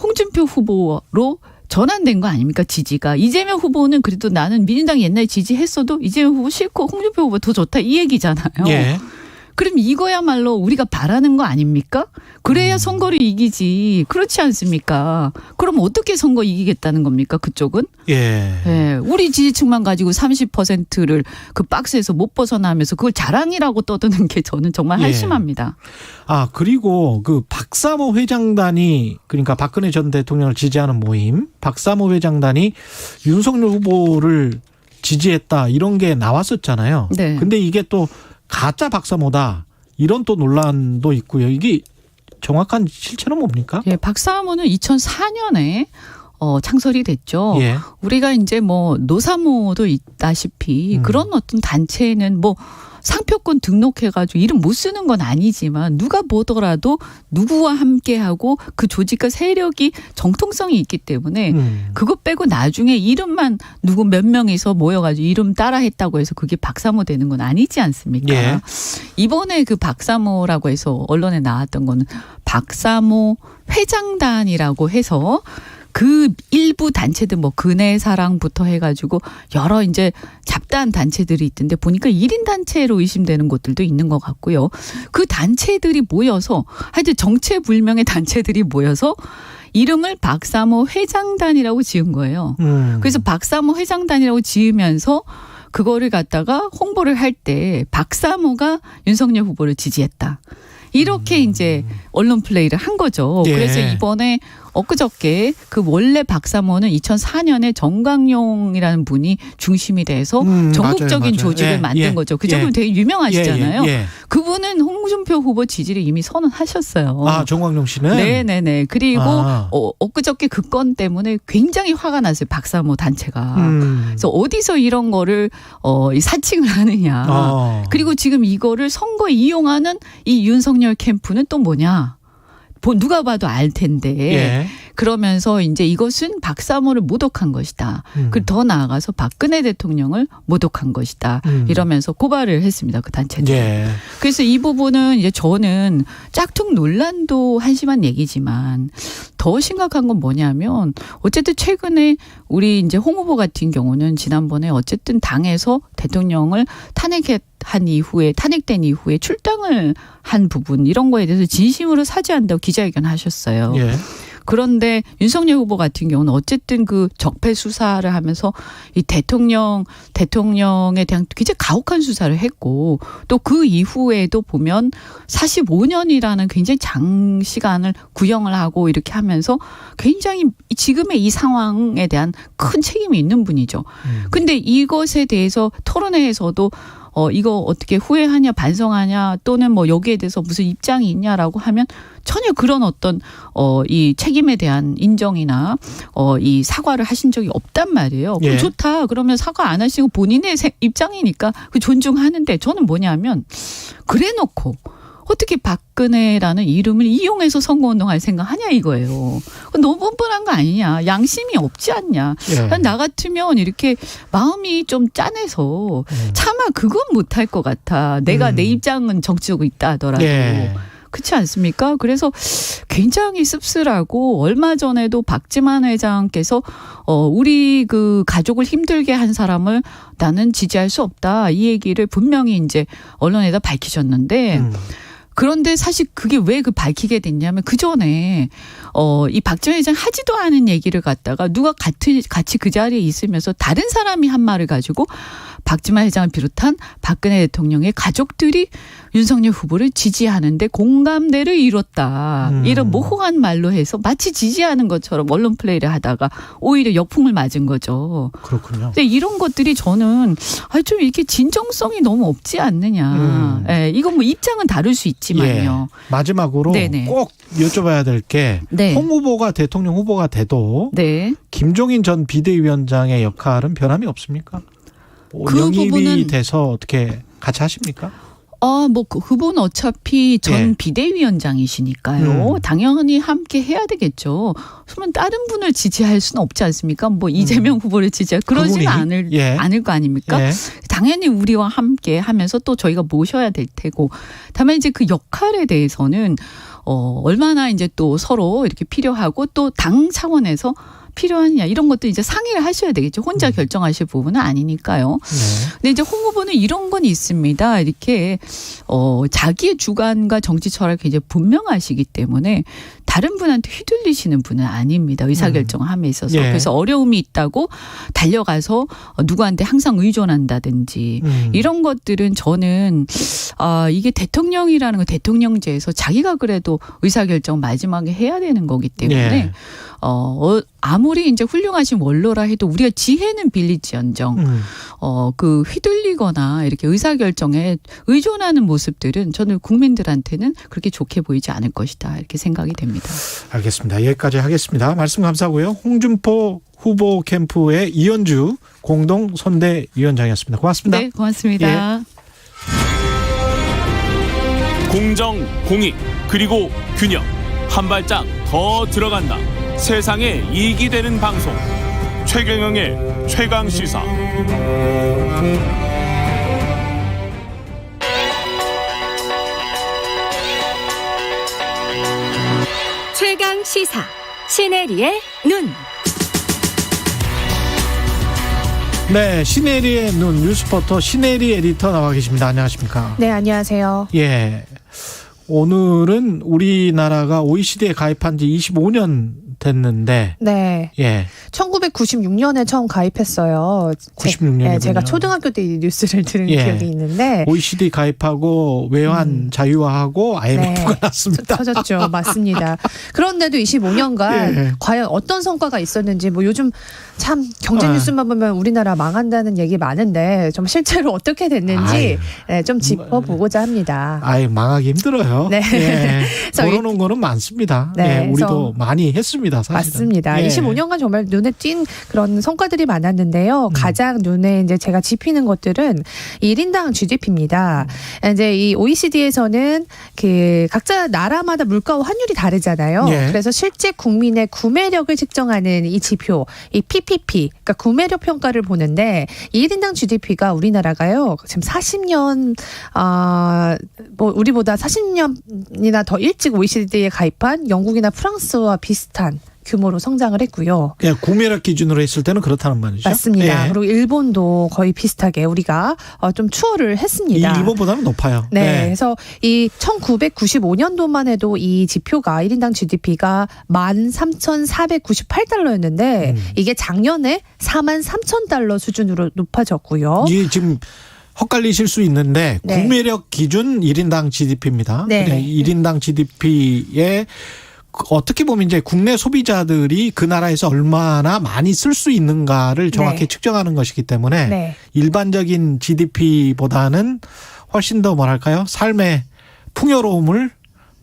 홍준표 후보로 전환된 거 아닙니까? 지지가. 이재명 후보는 그래도 나는 민주당 옛날에 지지했어도 이재명 후보 싫고 홍준표 후보 더 좋다 이 얘기잖아요. 그럼 이거야말로 우리가 바라는 거 아닙니까? 그래야 선거를 이기지. 그렇지 않습니까? 그럼 어떻게 선거 이기겠다는 겁니까? 그쪽은? 예. 우리 지지층만 가지고 30%를 그 박스에서 못 벗어나면서 그걸 자랑이라고 떠드는 게 저는 정말 한심합니다.
그리고 그 박사모 회장단이 그러니까 박근혜 전 대통령을 지지하는 모임 박사모 회장단이 윤석열 후보를 지지했다 이런 게 나왔었잖아요.
네.
근데 이게 또 가짜 박사모다 이런 또 논란도 있고요. 이게 정확한 실체는 뭡니까?
예, 박사모는 2004년에 창설이 됐죠. 우리가 이제 뭐 노사모도 있다시피 그런 어떤 단체는 뭐 상표권 등록해가지고 이름 못 쓰는 건 아니지만 누가 보더라도 누구와 함께하고 그 조직과 세력이 정통성이 있기 때문에 그것 빼고 나중에 이름만 누구 몇 명이서 모여가지고 이름 따라했다고 해서 그게 박사모 되는 건 아니지 않습니까? 이번에 그 박사모라고 해서 언론에 나왔던 거는 박사모 회장단이라고 해서 그 일부 단체들 뭐 근혜사랑부터 해가지고 여러 이제 잡다한 단체들이 있던데 보니까 1인 단체로 의심되는 곳들도 있는 것 같고요. 그 단체들이 모여서 하여튼 정체불명의 단체들이 모여서 이름을 박사모 회장단이라고 지은 거예요. 그래서 박사모 회장단이라고 지으면서 그거를 갖다가 홍보를 할 때 박사모가 윤석열 후보를 지지했다. 이렇게 이제 언론 플레이를 한 거죠. 그래서 이번에 엊그저께 그 원래 박사모는 2004년에 정광용이라는 분이 중심이 돼서 전국적인
맞아요.
조직을 만든 거죠. 그쪽은 되게 유명하시잖아요. 그분은 홍준표 후보 지지를 이미 선언하셨어요.
정광용 씨는?
네네네. 그리고 엊그저께 그 건 때문에 굉장히 화가 났어요. 박사모 단체가. 그래서 어디서 이런 거를 사칭을 하느냐. 그리고 지금 이거를 선거에 이용하는 이 윤석열 캠프는 또 뭐냐. 누가 봐도 알 텐데 그러면서 이제 이것은 박사모를 모독한 것이다. 그리고 더 나아가서 박근혜 대통령을 모독한 것이다. 이러면서 고발을 했습니다. 그 단체들. 그래서 이 부분은 이제 저는 짝퉁 논란도 한심한 얘기지만 더 심각한 건 뭐냐면 어쨌든 최근에 우리 이제 홍 후보 같은 경우는 지난번에 어쨌든 당에서 대통령을 탄핵한 이후에 탄핵된 이후에 출당을 한 부분 이런 거에 대해서 진심으로 사죄한다고 기자회견 하셨어요. 그런데 윤석열 후보 같은 경우는 어쨌든 그 적폐 수사를 하면서 이 대통령에 대한 굉장히 가혹한 수사를 했고 또 그 이후에도 보면 45년이라는 굉장히 장시간을 구형을 하고 이렇게 하면서 굉장히 지금의 이 상황에 대한 큰 책임이 있는 분이죠. 근데 이것에 대해서 토론회에서도 이거 어떻게 후회하냐 반성하냐 또는 뭐 여기에 대해서 무슨 입장이 있냐라고 하면 전혀 그런 어떤 이 책임에 대한 인정이나 이 사과를 하신 적이 없단 말이에요. 그럼 좋다. 그러면 사과 안 하시고 본인의 입장이니까 그 존중하는데 저는 뭐냐면 그래놓고 어떻게 박근혜라는 이름을 이용해서 선거운동할 생각하냐 이거예요. 너무 뻔뻔한 거 아니냐. 양심이 없지 않냐. 나 같으면 이렇게 마음이 좀 짠해서 차마 그건 못할 것 같아. 내가 내 입장은 정치하고 있다 하더라도. 그렇지 않습니까? 그래서 굉장히 씁쓸하고 얼마 전에도 박지만 회장께서 우리 그 가족을 힘들게 한 사람을 나는 지지할 수 없다. 이 얘기를 분명히 이제 언론에다 밝히셨는데 그런데 사실 그게 왜 그 밝히게 됐냐면 그 전에 이 박지원 회장 하지도 않은 얘기를 갖다가 누가 같이 그 자리에 있으면서 다른 사람이 한 말을 가지고 박지원 회장을 비롯한 박근혜 대통령의 가족들이 윤석열 후보를 지지하는데 공감대를 이뤘다. 이런 모호한 말로 해서 마치 지지하는 것처럼 언론 플레이를 하다가 오히려 역풍을 맞은 거죠.
그렇군요.
근데 이런 것들이 저는 좀 이렇게 진정성이 너무 없지 않느냐. 이건 뭐 입장은 다를 수 있지만요.
마지막으로 꼭 여쭤봐야 될 게 홍 후보가 대통령 후보가 돼도 김종인 전 비대위원장의 역할은 변함이 없습니까?
그
영입이
부분은
돼서 어떻게 같이 하십니까?
뭐 그 그분은 어차피 전 비대위원장이시니까요. 당연히 함께 해야 되겠죠. 그러면 다른 분을 지지할 수는 없지 않습니까? 뭐 이재명 후보를 지지할 그러지는 않을 거 아닙니까? 당연히 우리와 함께 하면서 또 저희가 모셔야 될 테고. 다만 이제 그 역할에 대해서는 얼마나 이제 또 서로 이렇게 필요하고 또 당 차원에서 필요하냐 이런 것도 이제 상의를 하셔야 되겠죠. 혼자 결정하실 부분은 아니니까요. 근데 이제 홍 후보는 이런 건 있습니다. 이렇게 자기의 주관과 정치 철학이 굉장히 분명하시기 때문에 다른 분한테 휘둘리시는 분은 아닙니다. 의사결정함에 있어서. 그래서 어려움이 있다고 달려가서 누구한테 항상 의존한다든지 이런 것들은 저는 이게 대통령이라는 거 대통령제에서 자기가 그래도 의사결정 마지막에 해야 되는 거기 때문에 아무리 이제 훌륭하신 원로라 해도 우리가 지혜는 빌리지언정 그 휘둘리거나 이렇게 의사결정에 의존하는 모습들은 저는 국민들한테는 그렇게 좋게 보이지 않을 것이다 이렇게 생각이 됩니다.
알겠습니다. 여기까지 하겠습니다. 말씀 감사하고요. 홍준표 후보 캠프의 이현주 공동 선대위원장이었습니다. 고맙습니다.
네, 고맙습니다.
공정, 공익, 그리고 균형. 한 발짝 더 들어간다. 세상에 이익이 되는 방송. 최경영의 최강시사.
최강시사. 시네리의 눈.
네, 시네리의 눈 뉴스포터 시네리 에디터 나와 계십니다. 안녕하십니까?
네, 안녕하세요.
오늘은 우리나라가 OECD에 가입한 지 25년 됐는데.
네. 1996년에 처음 가입했어요.
96년에.
제가 초등학교 때 이 뉴스를 들은 기억이 있는데.
OECD 가입하고 외환 자유화하고 IMF가 났습니다.
터졌죠. 맞습니다. 그런데도 25년간 과연 어떤 성과가 있었는지 뭐 요즘 참 경제 뉴스만 보면 우리나라 망한다는 얘기 많은데 좀 실제로 어떻게 됐는지 좀 짚어보고자 합니다.
망하기 힘들어요. 모르는 거는 많습니다. 우리도 많이 했습니다. 사실은.
맞습니다. 25년간 정말 눈에 띈 그런 성과들이 많았는데요. 가장 눈에 이제 제가 짚히는 것들은 1인당 GDP입니다. 이제 이 OECD에서는 그 각자 나라마다 물가와 환율이 다르잖아요. 그래서 실제 국민의 구매력을 측정하는 이 지표, 이 PPP, 그러니까 구매력 평가를 보는데 1인당 GDP가 우리나라가요. 지금 40년 뭐 우리보다 40년이나 더 일찍 OECD에 가입한 영국이나 프랑스와 비슷한 규모로 성장을 했고요.
구매력 기준으로 했을 때는 그렇다는 말이죠.
맞습니다. 그리고 일본도 거의 비슷하게 우리가 좀 추월을 했습니다.
일본보다는 높아요.
그래서 이 1995년도만 해도 이 지표가 1인당 GDP가 13,498달러였는데 이게 작년에 43,000달러 수준으로 높아졌고요.
이게 지금 헛갈리실 수 있는데 구매력 기준 1인당 GDP입니다. 1인당 GDP의 어떻게 보면 이제 국내 소비자들이 그 나라에서 얼마나 많이 쓸 수 있는가를 정확히
네.
측정하는 것이기 때문에
네.
일반적인 GDP보다는 훨씬 더 뭐랄까요? 삶의 풍요로움을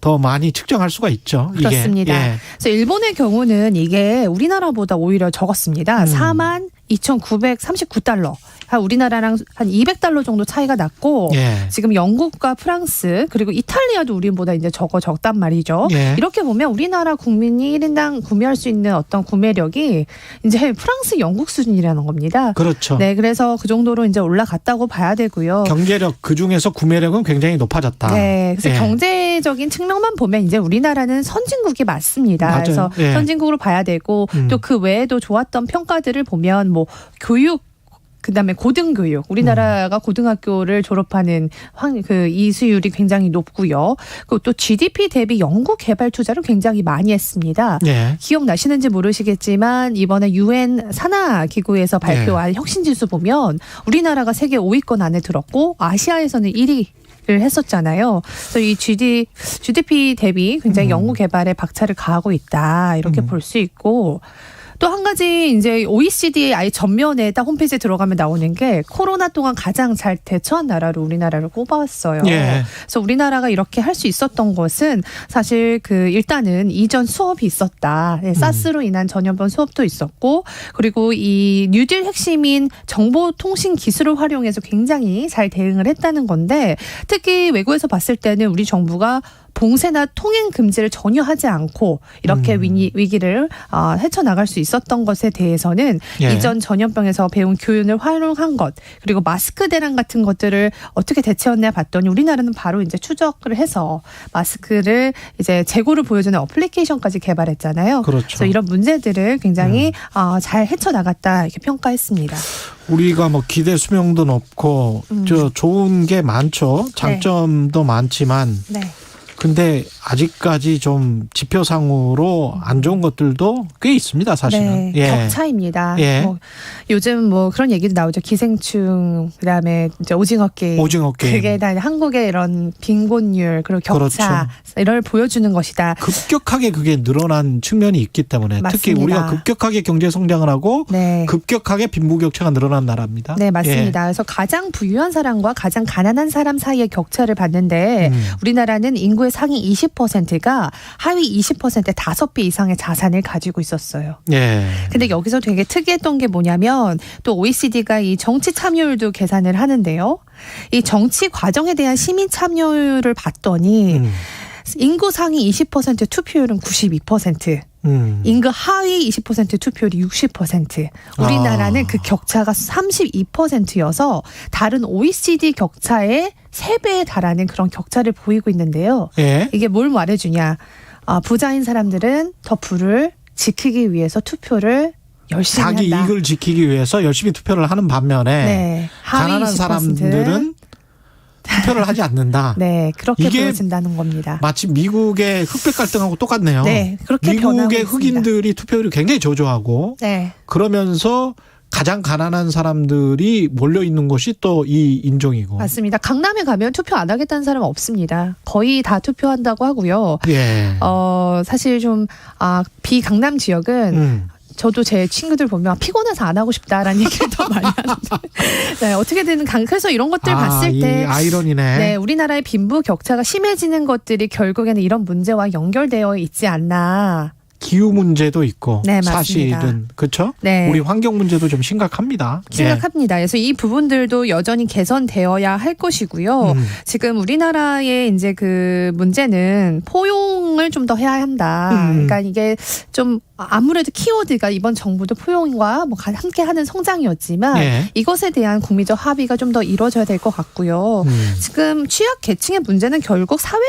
더 많이 측정할 수가 있죠.
그렇습니다.
이게. 예.
그래서 일본의 경우는 이게 우리나라보다 오히려 적었습니다. 42,939달러. 우리나라랑 한 200달러 정도 차이가 났고
예.
지금 영국과 프랑스 그리고 이탈리아도 우리보다 이제 적단 말이죠.
예.
이렇게 보면 우리나라 국민이 1인당 구매할 수 있는 어떤 구매력이 이제 프랑스, 영국 수준이라는 겁니다.
그렇죠.
네, 그래서 그 정도로 이제 올라갔다고 봐야 되고요.
경제력 그 중에서 구매력은 굉장히 높아졌다.
네, 그래서
예.
경제적인 측면만 보면 이제 우리나라는 선진국이 맞습니다.
맞아요.
그래서
예.
선진국으로 봐야 되고 또 그 외에도 좋았던 평가들을 보면 뭐 교육 그다음에 고등교육 우리나라가 고등학교를 졸업하는 그 이수율이 굉장히 높고요. 그리고 또 GDP 대비 연구 개발 투자를 굉장히 많이 했습니다.
예. 기억나시는지
모르시겠지만 이번에 UN 산하 기구에서 발표한 혁신지수 보면 우리나라가 세계 5위권 안에 들었고 아시아에서는 1위. 를 했었잖아요. 그래서 이 GDP 대비 굉장히 연구 개발에 박차를 가하고 있다 이렇게 볼 수 있고. 또 한 가지 이제 OECD의 아예 전면에 딱 홈페이지에 들어가면 나오는 게 코로나 동안 가장 잘 대처한 나라로 우리나라를 꼽았어요.
예.
그래서 우리나라가 이렇게 할 수 있었던 것은 사실 그 일단은 이전 수업이 있었다. 네, 사스로 인한 전염병 수업도 있었고 그리고 이 뉴딜 핵심인 정보통신 기술을 활용해서 굉장히 잘 대응을 했다는 건데 특히 외국에서 봤을 때는 우리 정부가 봉쇄나 통행 금지를 전혀 하지 않고 이렇게 위기를 헤쳐나갈 수 있었던 것에 대해서는
예.
이전 전염병에서 배운 교훈을 활용한 것 그리고 마스크 대란 같은 것들을 어떻게 대처했나 봤더니 우리나라는 바로 이제 추적을 해서 마스크를 이제 재고를 보여주는 어플리케이션까지 개발했잖아요.
그렇죠.
그래서 이런 문제들을 굉장히 잘 헤쳐나갔다 이렇게 평가했습니다.
우리가 뭐 기대 수명도 높고 저 좋은 게 많죠. 장점도 많지만
네.
근데 아직까지 좀 지표상으로 안 좋은 것들도 꽤 있습니다, 사실은.
네,
예.
격차입니다.
예.
뭐 요즘 뭐 그런 얘기도 나오죠. 기생충, 그다음에 이제 오징어 게임. 그게 다 한국의 이런 빈곤율 그리고 격차 이걸 보여주는 것이다.
급격하게 그게 늘어난 측면이 있기 때문에
맞습니다.
특히 우리가 급격하게 경제 성장을 하고 급격하게 빈부격차가 늘어난 나라입니다.
네, 맞습니다. 그래서 가장 부유한 사람과 가장 가난한 사람 사이의 격차를 봤는데 우리나라는 인구의 상위 20%가 하위 20%의 5배 이상의 자산을 가지고 있었어요.
예.
근데 여기서 되게 특이했던 게 뭐냐면 또 OECD가 이 정치 참여율도 계산을 하는데요. 이 정치 과정에 대한 시민 참여율을 봤더니 인구 상위 20% 투표율은 92%. 인구 하위 20% 투표율이 60%. 우리나라는 그 격차가 32%여서 다른 OECD 격차의 3배에 달하는 그런 격차를 보이고 있는데요.
예.
이게 뭘 말해주냐. 부자인 사람들은 더 부를 지키기 위해서 투표를 열심히
자기
한다.
이익을 지키기 위해서 열심히 투표를 하는 반면에 가난한 20%는 사람들은 투표를 하지 않는다.
네, 그렇게
이게
보여진다는 겁니다.
마치 미국의 흑백 갈등하고 똑같네요.
네, 그렇게
미국의 흑인들이 투표율이 굉장히 저조하고 그러면서 가장 가난한 사람들이 몰려 있는 곳이 또 이 인종이고.
맞습니다. 강남에 가면 투표 안 하겠다는 사람은 없습니다. 거의 다 투표한다고 하고요.
예.
사실 좀 비강남 지역은 저도 제 친구들 보면 피곤해서 안 하고 싶다라는 얘기를 더 많이 하는데 네, 어떻게든 그래서 이런 것들 봤을 때
아이러니네.
네, 우리나라의 빈부 격차가 심해지는 것들이 결국에는 이런 문제와 연결되어 있지 않나.
기후 문제도 있고
네, 맞습니다.
사실은 그렇죠?
네.
우리 환경 문제도 좀 심각합니다.
심각합니다. 그래서 이 부분들도 여전히 개선되어야 할 것이고요. 지금 우리나라의 이제 그 문제는 포용을 좀 더 해야 한다. 그러니까 이게 좀 아무래도 키워드가 이번 정부도 포용과 뭐 함께하는 성장이었지만 이것에 대한 국민적 합의가 좀 더 이루어져야 될 것 같고요. 지금 취약 계층의 문제는 결국 사회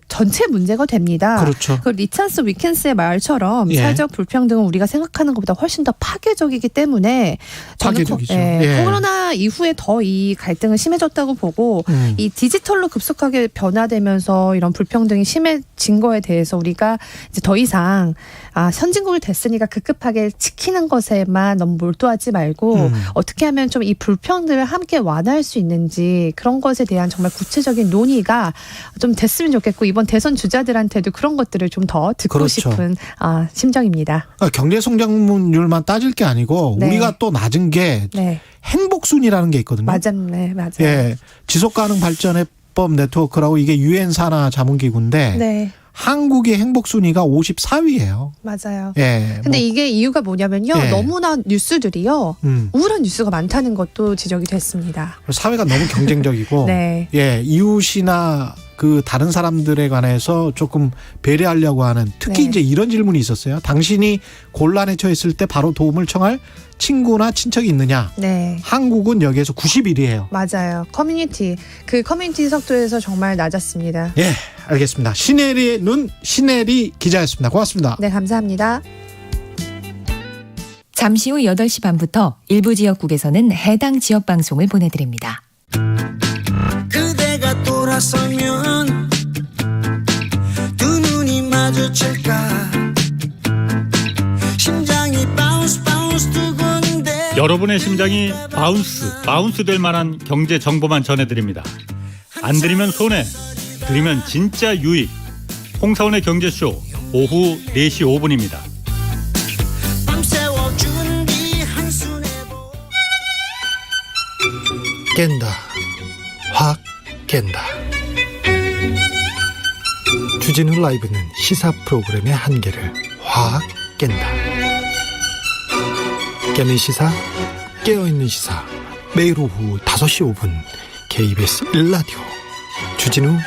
전체 문제가 됩니다.
그렇죠.
그 리찬스 위켄스의 말처럼 사회적 불평등은 우리가 생각하는 것보다 훨씬 더 파괴적이기 때문에
파괴적이죠.
코로나 이후에 더 이 갈등은 심해졌다고 보고 이 디지털로 급속하게 변화되면서 이런 불평등이 심해진 거에 대해서 우리가 이제 더 이상 선진국이 됐으니까 급급하게 지키는 것에만 너무 몰두하지 말고 어떻게 하면 좀 이 불평등을 함께 완화할 수 있는지 그런 것에 대한 정말 구체적인 논의가 좀 됐으면 좋겠고 이번 대선 주자들한테도 그런 것들을 좀 더 듣고
그렇죠.
싶은 심정입니다.
경제 성장률만 따질 게 아니고
네.
우리가 또 낮은 게
네.
행복순위라는 게 있거든요.
맞아요.
예, 지속가능 발전해법 네트워크라고 이게 유엔 산하 자문기구인데
네.
한국의 행복순위가 54위예요.
맞아요.
예.
근데 이게 이유가 뭐냐면요.
예.
너무나 뉴스들이요. 우울한 뉴스가 많다는 것도 지적이 됐습니다.
사회가 너무 경쟁적이고
네.
예, 이웃이나 그 다른 사람들에 관해서 조금 배려하려고 하는 특히
네.
이제 이런 질문이 있었어요. 당신이 곤란에 처했을 때 바로 도움을 청할 친구나 친척이 있느냐.
네.
한국은 여기에서 91위예요.
맞아요. 커뮤니티 석도에서 정말 낮았습니다.
예, 알겠습니다. 신혜리의 눈 신혜리 기자였습니다. 고맙습니다.
네, 감사합니다.
잠시 후 8시 반부터 일부 지역국에서는 해당 지역 방송을 보내드립니다.
그대가 돌아서면 두 눈이 마주칠까 심장이 바운스 두근데
여러분의 심장이 바운스 될 만한 경제 정보만 전해드립니다. 안 들으면 손해, 들으면 진짜 유익. 홍사원의 경제쇼 오후 4시 5분입니다.
밤새워 준비 한순에
깬다. 확 깬다. 주진우 라이브는 시사 프로그램의 한계를 확 깬다. 깨는 시사, 깨어있는 시사. 매일 오후 5시 5분 KBS 1라디오 주진우 라이브.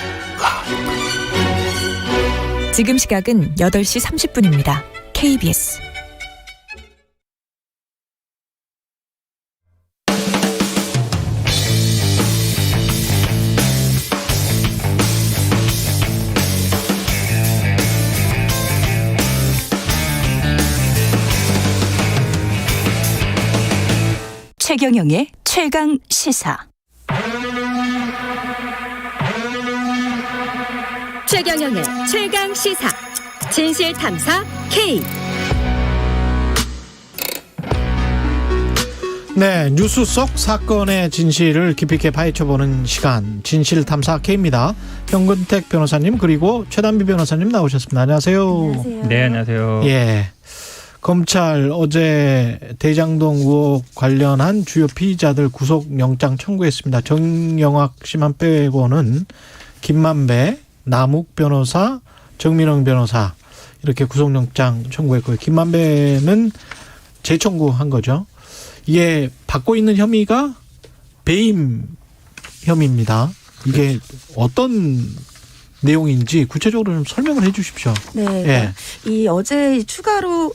지금 시각은 8시 30분입니다. KBS
최경영의 최강 시사. 최경영의 최강 시사. 진실 탐사 K.
네, 뉴스 속 사건의 진실을 깊이 있게 파헤쳐보는 시간 진실 탐사 K입니다. 현근택 변호사님 그리고 최단비 변호사님 나오셨습니다. 안녕하세요.
안녕하세요. 네, 안녕하세요.
예. 검찰 어제 대장동 의혹 관련한 주요 피의자들 구속영장 청구했습니다. 정영학 씨만 빼고는 김만배, 남욱 변호사, 정민영 변호사 이렇게 구속영장 청구했고요. 김만배는 재청구한 거죠. 이게 받고 있는 혐의가 배임 혐의입니다. 이게 어떤 내용인지 구체적으로 좀 설명을 해 주십시오.
네.
예.
이 어제 추가로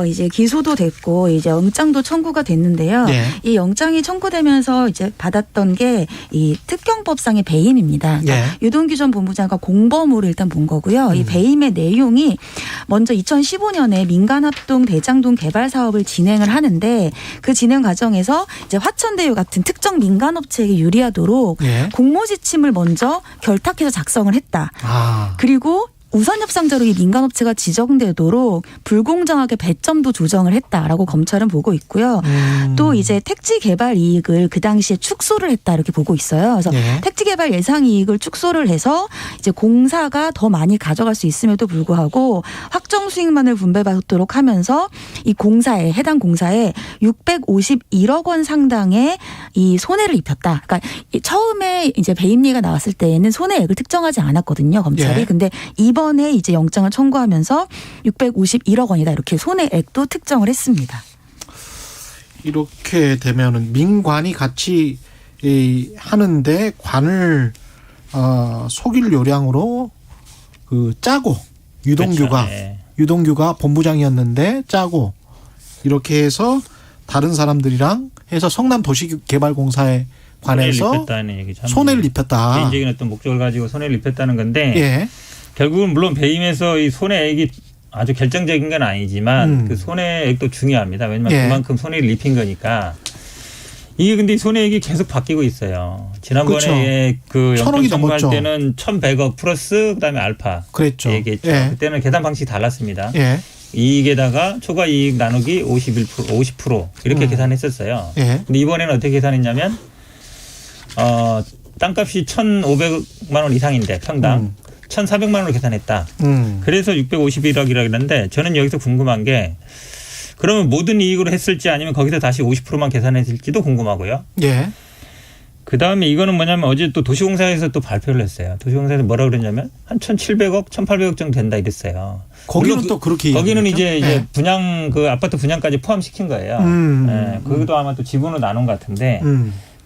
이제 기소도 됐고 이제 영장도 청구가 됐는데요.
예.
이 영장이 청구되면서 이제 받았던 게 이 특경법상의 배임입니다.
예.
유동규 전 본부장과 공범으로 일단 본 거고요. 이 배임의 내용이 먼저 2015년에 민간합동 대장동 개발 사업을 진행을 하는데 그 진행 과정에서 이제 화천대유 같은 특정 민간업체에게 유리하도록
예.
공모지침을 먼저 결탁해서 작성을 했다. 그리고 우선 협상자로 이 민간업체가 지정되도록 불공정하게 배점도 조정을 했다라고 검찰은 보고 있고요. 또 이제 택지 개발 이익을 그 당시에 축소를 했다 이렇게 보고 있어요. 그래서
네.
택지 개발 예상 이익을 축소를 해서 이제 공사가 더 많이 가져갈 수 있음에도 불구하고 확정 수익만을 분배받도록 하면서 이 공사에 해당 공사에 651억 원 상당의 이 손해를 입혔다. 그러니까 처음에 이제 배임리가 나왔을 때에는 손해액을 특정하지 않았거든요, 검찰이.
예.
근데 이번에 이제 영장을 청구하면서 651억 원이다 이렇게 손해액도 특정을 했습니다.
이렇게 되면은 민관이 같이 하는데 관을 속일 요량으로 그 짜고 유동규가
그렇죠. 네.
유동규가 본부장이었는데 짜고 이렇게 해서 다른 사람들이랑 해서 성남 도시개발공사에 관해서
손해를 입혔다는 얘기죠.
손해를 입혔다.
개인적인 어떤 목적을 가지고 손해를 입혔다는 건데
예.
결국은 물론 배임에서 이 손해액이 아주 결정적인 건 아니지만 그 손해액도 중요합니다. 왜냐하면
예.
그만큼 손해를 입힌 거니까. 이게 근데 손해액이 계속 바뀌고 있어요. 지난번에 그 영장 청구할 때는 1,100억 플러스 그다음에 알파.
그랬죠.
얘기했죠.
예.
그때는 계산 방식이 달랐습니다.
예.
이익에다가 초과 이익 나누기 50% 이렇게 계산했었어요.
예.
근데 이번에는 어떻게 계산했냐면 땅값이 1,500만 원 이상인데 평당
1,400만 원으로 계산했다. 그래서 651억이라고 했는데 저는 여기서 궁금한 게 그러면 모든 이익으로 했을지 아니면 거기서 다시 50%만 계산했을지도 궁금하고요.
예.
그다음에 이거는 뭐냐면 어제 또 도시공사에서 또 발표를 했어요. 도시공사에서 뭐라고 그랬냐면 한 1,700억, 1,800억 정도 된다 이랬어요.
거기는 또 그렇게
거기는 이제
네.
분양 그 아파트 분양까지 포함시킨 거예요. 네, 그것도 아마 또 지분으로 나눈 것 같은데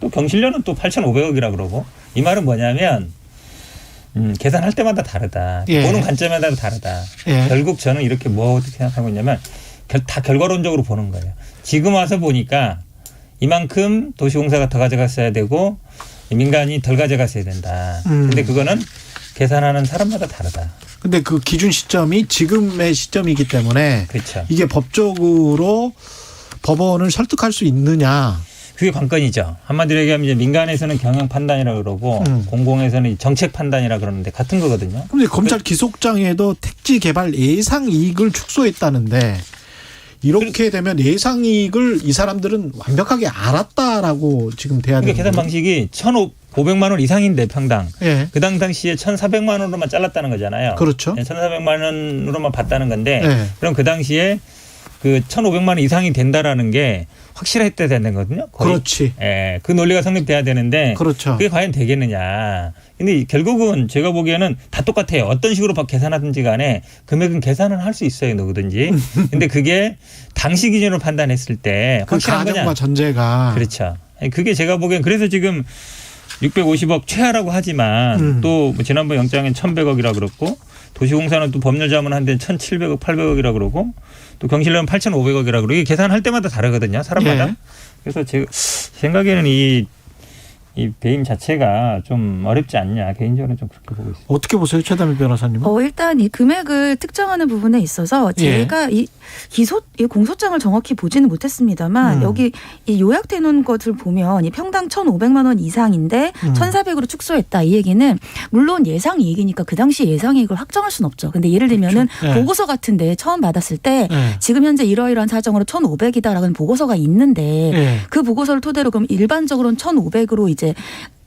또 경실련은 또 8,500억이라 그러고 이 말은 뭐냐면 계산할 때마다 다르다.
예.
보는 관점마다 다르다.
예.
결국 저는 이렇게 뭐 어떻게 생각하고 있냐면 다 결과론적으로 보는 거예요. 지금 와서 보니까 이만큼 도시공사가 더 가져갔어야 되고 민간이 덜 가져갔어야 된다. 근데 그거는 계산하는 사람마다 다르다.
근데 그 기준 시점이 지금의 시점이기 때문에
그렇죠.
이게 법적으로 법원을 설득할 수 있느냐.
그게 관건이죠. 한마디로 얘기하면 이제 민간에서는 경영 판단이라고 그러고 공공에서는 정책 판단이라 그러는데 같은 거거든요.
근데 검찰 기소장에도 택지 개발 예상 이익을 축소했다는데 이렇게 되면 예상 이익을 이 사람들은 완벽하게 알았다라고 지금 돼야 되는
그러니까 계산 방식이 1,500만 원 이상인데 평당.
예.
그 당시에 1,400만 원으로만 잘랐다는 거잖아요.
그렇죠.
1,400만 원으로만 봤다는 건데
예.
그럼 그 당시에 그 1,500만 원 이상이 된다라는 게 확실했대야 되는 거거든요. 거의.
그렇지.
예. 그 논리가 성립돼야 되는데
그렇죠.
그게 과연 되겠느냐. 근데 결국은 제가 보기에는 다 똑같아요. 어떤 식으로 계산하든지 간에 금액은 계산을 할 수 있어요. 누구든지. 근데 그게 당시 기준으로 판단했을 때
그
확실한 거냐.
가정과 전제가.
그렇죠. 그게 제가 보기엔 그래서 지금 650억 최하라고 하지만 또 지난번 영장엔 1,100억이라고 그랬고 도시공사는 또 법률자문 한 데는 1,700억, 800억이라고 그러고 또 경실련은 8,500억이라고 그러고 이게 계산할 때마다 다르거든요. 사람마다.
예.
그래서 제 생각에는 이 배임 자체가 좀 어렵지 않냐. 개인적으로는 좀 그렇게 보고 있습니다.
어떻게 보세요, 최다미 변호사님은?
일단 이 금액을 특정하는 부분에 있어서 제가 이 공소장을 정확히 보지는 못했습니다만 여기 이 요약돼 놓은 것을 보면 이 평당 1,500만 원 이상인데 1,400으로 축소했다. 이 얘기는 물론 예상 이익이니까 그 당시 예상 이익을 확정할 수는 없죠. 근데 예를 들면은
그렇죠. 네.
보고서 같은데 처음 받았을 때
네.
지금 현재 이러이러한 사정으로 1,500이다라는 보고서가 있는데
네.
그 보고서를 토대로 그럼 일반적으로는 1,500으로 이제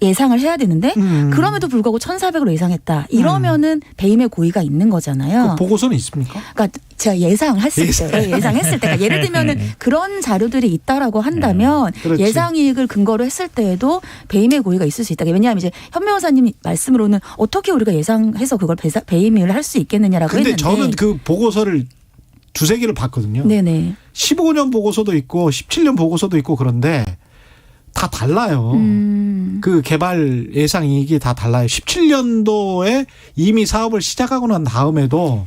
예상을 해야 되는데 그럼에도 불구하고 1,400으로 예상했다. 이러면은 배임의 고의가 있는 거잖아요.
그 보고서는 있습니까?
그러니까 제가 예상했을 때, 예상했을 때, 예를 들면은 그런 자료들이 있다라고 한다면 예상 이익을 근거로 했을 때에도 배임의 고의가 있을 수 있다. 왜냐하면 이제 현 변호사님 말씀으로는 어떻게 우리가 예상해서 그걸 배임을 할 수 있겠느냐라고
근데
했는데.
저는 그 보고서를 두세 개를 봤거든요.
네네.
15년 보고서도 있고 17년 보고서도 있고 그런데 다 달라요. 그 개발 예상 이익이 다 달라요. 17년도에 이미 사업을 시작하고 난 다음에도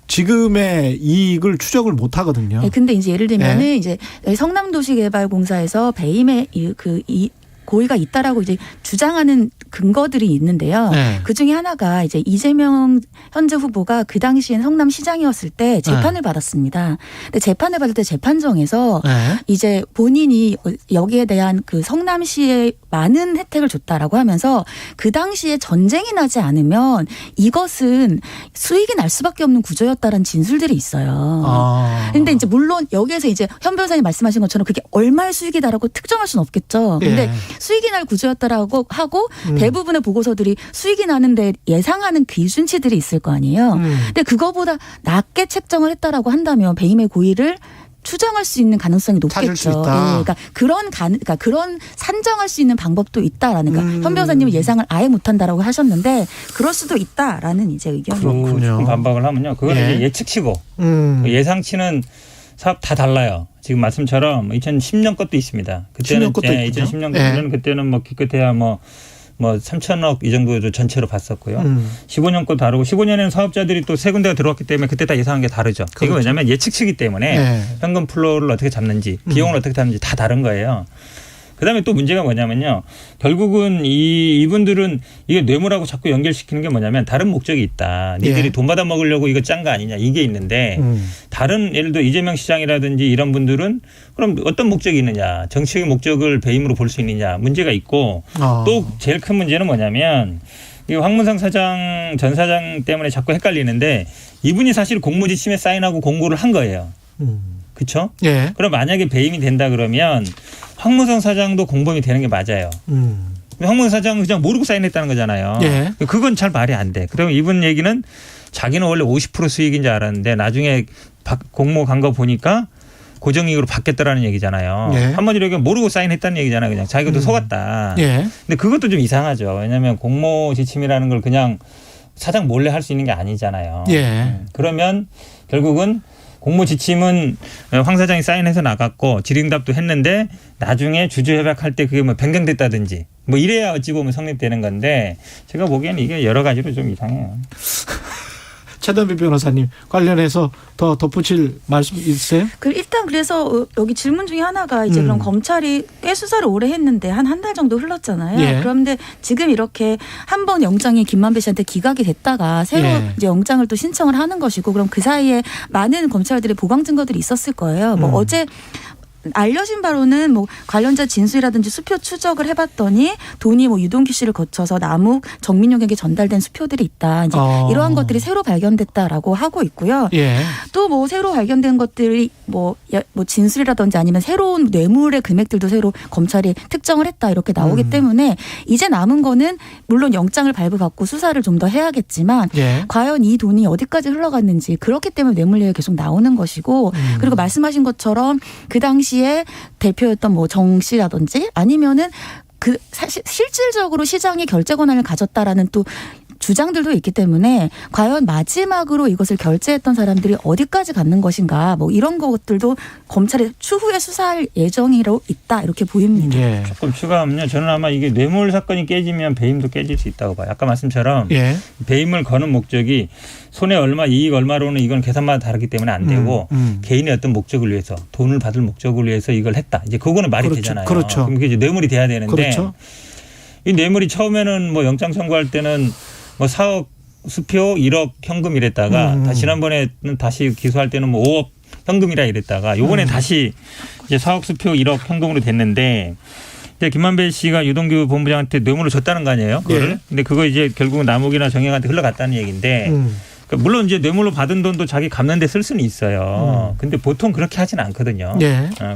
지금의 이익을 추적을 못 하거든요.
네, 근데 이제 예를 들면은 이제 성남도시개발공사에서 배임의 고의가 있다라고 이제 주장하는 근거들이 있는데요.
네.
그 중에 하나가 이제 이재명 현재 후보가 그 당시엔 성남시장이었을 때 재판을 받았습니다. 근데 재판을 받을 때 재판정에서 이제 본인이 여기에 대한 그 성남시에 많은 혜택을 줬다라고 하면서 그 당시에 전쟁이 나지 않으면 이것은 수익이 날 수밖에 없는 구조였다라는 진술들이 있어요. 근데 이제 물론 여기에서 이제 현 변호사님 말씀하신 것처럼 그게 얼마의 수익이다라고 특정할 수는 없겠죠. 근데 수익이 날 구조였다라고 하고 대부분의 보고서들이 수익이 나는데 예상하는 기준치들이 있을 거 아니에요. 근데 그거보다 낮게 책정을 했다라고 한다면 배임의 고의를 추정할 수 있는 가능성이 높겠죠. 그러니까 그런 산정할 수 있는 방법도 있다라는 현 변호사님은 예상을 아예 못한다라고 하셨는데 그럴 수도 있다라는 이제 의견입니다.
그렇군요. 반박을 하면요, 그거는 예측치고 예상치는 사업 다 달라요. 지금 말씀처럼 2010년 것도 있습니다. 그때는 2010년 것은 그때는 뭐 기껏해야 뭐 3천억 이 정도 전체로 봤었고요. 15년 거 다르고 15년에는 사업자들이 또 세 군데가 들어왔기 때문에 그때 다 예상한 게 다르죠. 그렇죠. 이거 왜냐하면 예측치기 때문에 현금 플로우를 어떻게 잡는지 비용을 어떻게 잡는지 다 다른 거예요. 그다음에 또 문제가 뭐냐면요. 결국은 이분들은 이게 뇌물하고 자꾸 연결시키는 게 뭐냐면 다른 목적이 있다. 니들이 돈 받아 먹으려고 이거 짠 거 아니냐. 이게 있는데 다른 예를 들어 이재명 시장이라든지 이런 분들은 그럼 어떤 목적이 있느냐. 정치적인 목적을 배임으로 볼 수 있느냐. 문제가 있고 또 제일 큰 문제는 뭐냐면 이 황문상 사장 전 사장 때문에 자꾸 헷갈리는데 이분이 사실 공모지침에 사인하고 공고를 한 거예요. 그렇죠? 그럼 만약에 배임이 된다 그러면 황문상 사장도 공범이 되는 게 맞아요. 황문사 사장은 그냥 모르고 사인했다는 거잖아요.
예.
그건 잘 말이 안 돼. 그러면 이분 얘기는 자기는 원래 50% 수익인 줄 알았는데 나중에 공모 간 거 보니까 고정이익으로 받겠다라는 얘기잖아요.
예.
한마디로 얘기하면 모르고 사인했다는 얘기잖아요. 그냥 자기도 속았다.
예.
근데 그것도 좀 이상하죠. 왜냐하면 공모 지침이라는 걸 그냥 사장 몰래 할 수 있는 게 아니잖아요.
예.
그러면 결국은 공모 지침은 황 사장이 사인해서 나갔고 질의응답도 했는데 나중에 주주협약할 때 그게 뭐 변경됐다든지 뭐 이래야 어찌 보면 성립되는 건데 제가 보기에는 이게 여러 가지로 좀 이상해요.
최단비 변호사님 관련해서 더 덧붙일 말씀 있으세요?
일단 그래서 여기 질문 중에 하나가 이제 그럼 검찰이 꽤 수사를 오래 했는데 한 달 정도 흘렀잖아요.
예.
그런데 지금 이렇게 한 번 영장이 김만배 씨한테 기각이 됐다가 새로 이제 영장을 또 신청을 하는 것이고 그럼 그 사이에 많은 검찰들의 보강 증거들이 있었을 거예요. 뭐 어제 알려진 바로는 뭐 관련자 진술이라든지 수표 추적을 해봤더니 돈이 뭐 유동규 씨를 거쳐서 남욱 정민용에게 전달된 수표들이 있다. 이제 이러한 것들이 새로 발견됐다라고 하고 있고요.
예.
또 뭐 새로 발견된 것들이 뭐 진술이라든지 아니면 새로운 뇌물의 금액들도 새로 검찰이 특정을 했다 이렇게 나오기 때문에 이제 남은 거는 물론 영장을 발부받고 수사를 좀 더 해야겠지만 과연 이 돈이 어디까지 흘러갔는지 그렇기 때문에 뇌물 얘기가 계속 나오는 것이고 그리고 말씀하신 것처럼 그 당시에 대표였던 뭐 정 씨라든지 아니면은 그 사실 실질적으로 시장이 결제 권한을 가졌다라는 또 주장들도 있기 때문에 과연 마지막으로 이것을 결제했던 사람들이 어디까지 갔는 것인가 뭐 이런 것들도 검찰이 추후에 수사할 예정이로 있다 이렇게 보입니다.
예. 조금 추가하면요. 저는 아마 이게 뇌물 사건이 깨지면 배임도 깨질 수 있다고 봐요. 아까 말씀처럼 배임을 거는 목적이 손해 얼마 이익 얼마로는 이건 계산마다 다르기 때문에 안 되고 개인의 어떤 목적을 위해서 돈을 받을 목적을 위해서 이걸 했다. 이제 그거는 말이 되잖아요.
그렇죠.
그럼 이게 이제 뇌물이 돼야 되는데 이 뇌물이 처음에는 뭐 영장 청구할 때는 뭐 4억 수표 1억 현금 이랬다가 지난번에는 다시 기소할 때는 뭐 5억 현금이라 이랬다가 요번에 다시 이제 4억 수표 1억 현금으로 됐는데 이제 김만배 씨가 유동규 본부장한테 뇌물을 줬다는 거 아니에요? 그거를. 근데 그거 이제 결국은 남욱이나 정영한테 흘러갔다는 얘기인데 그러니까 물론 이제 뇌물로 받은 돈도 자기 갚는 데 쓸 수는 있어요. 근데 보통 그렇게 하진 않거든요.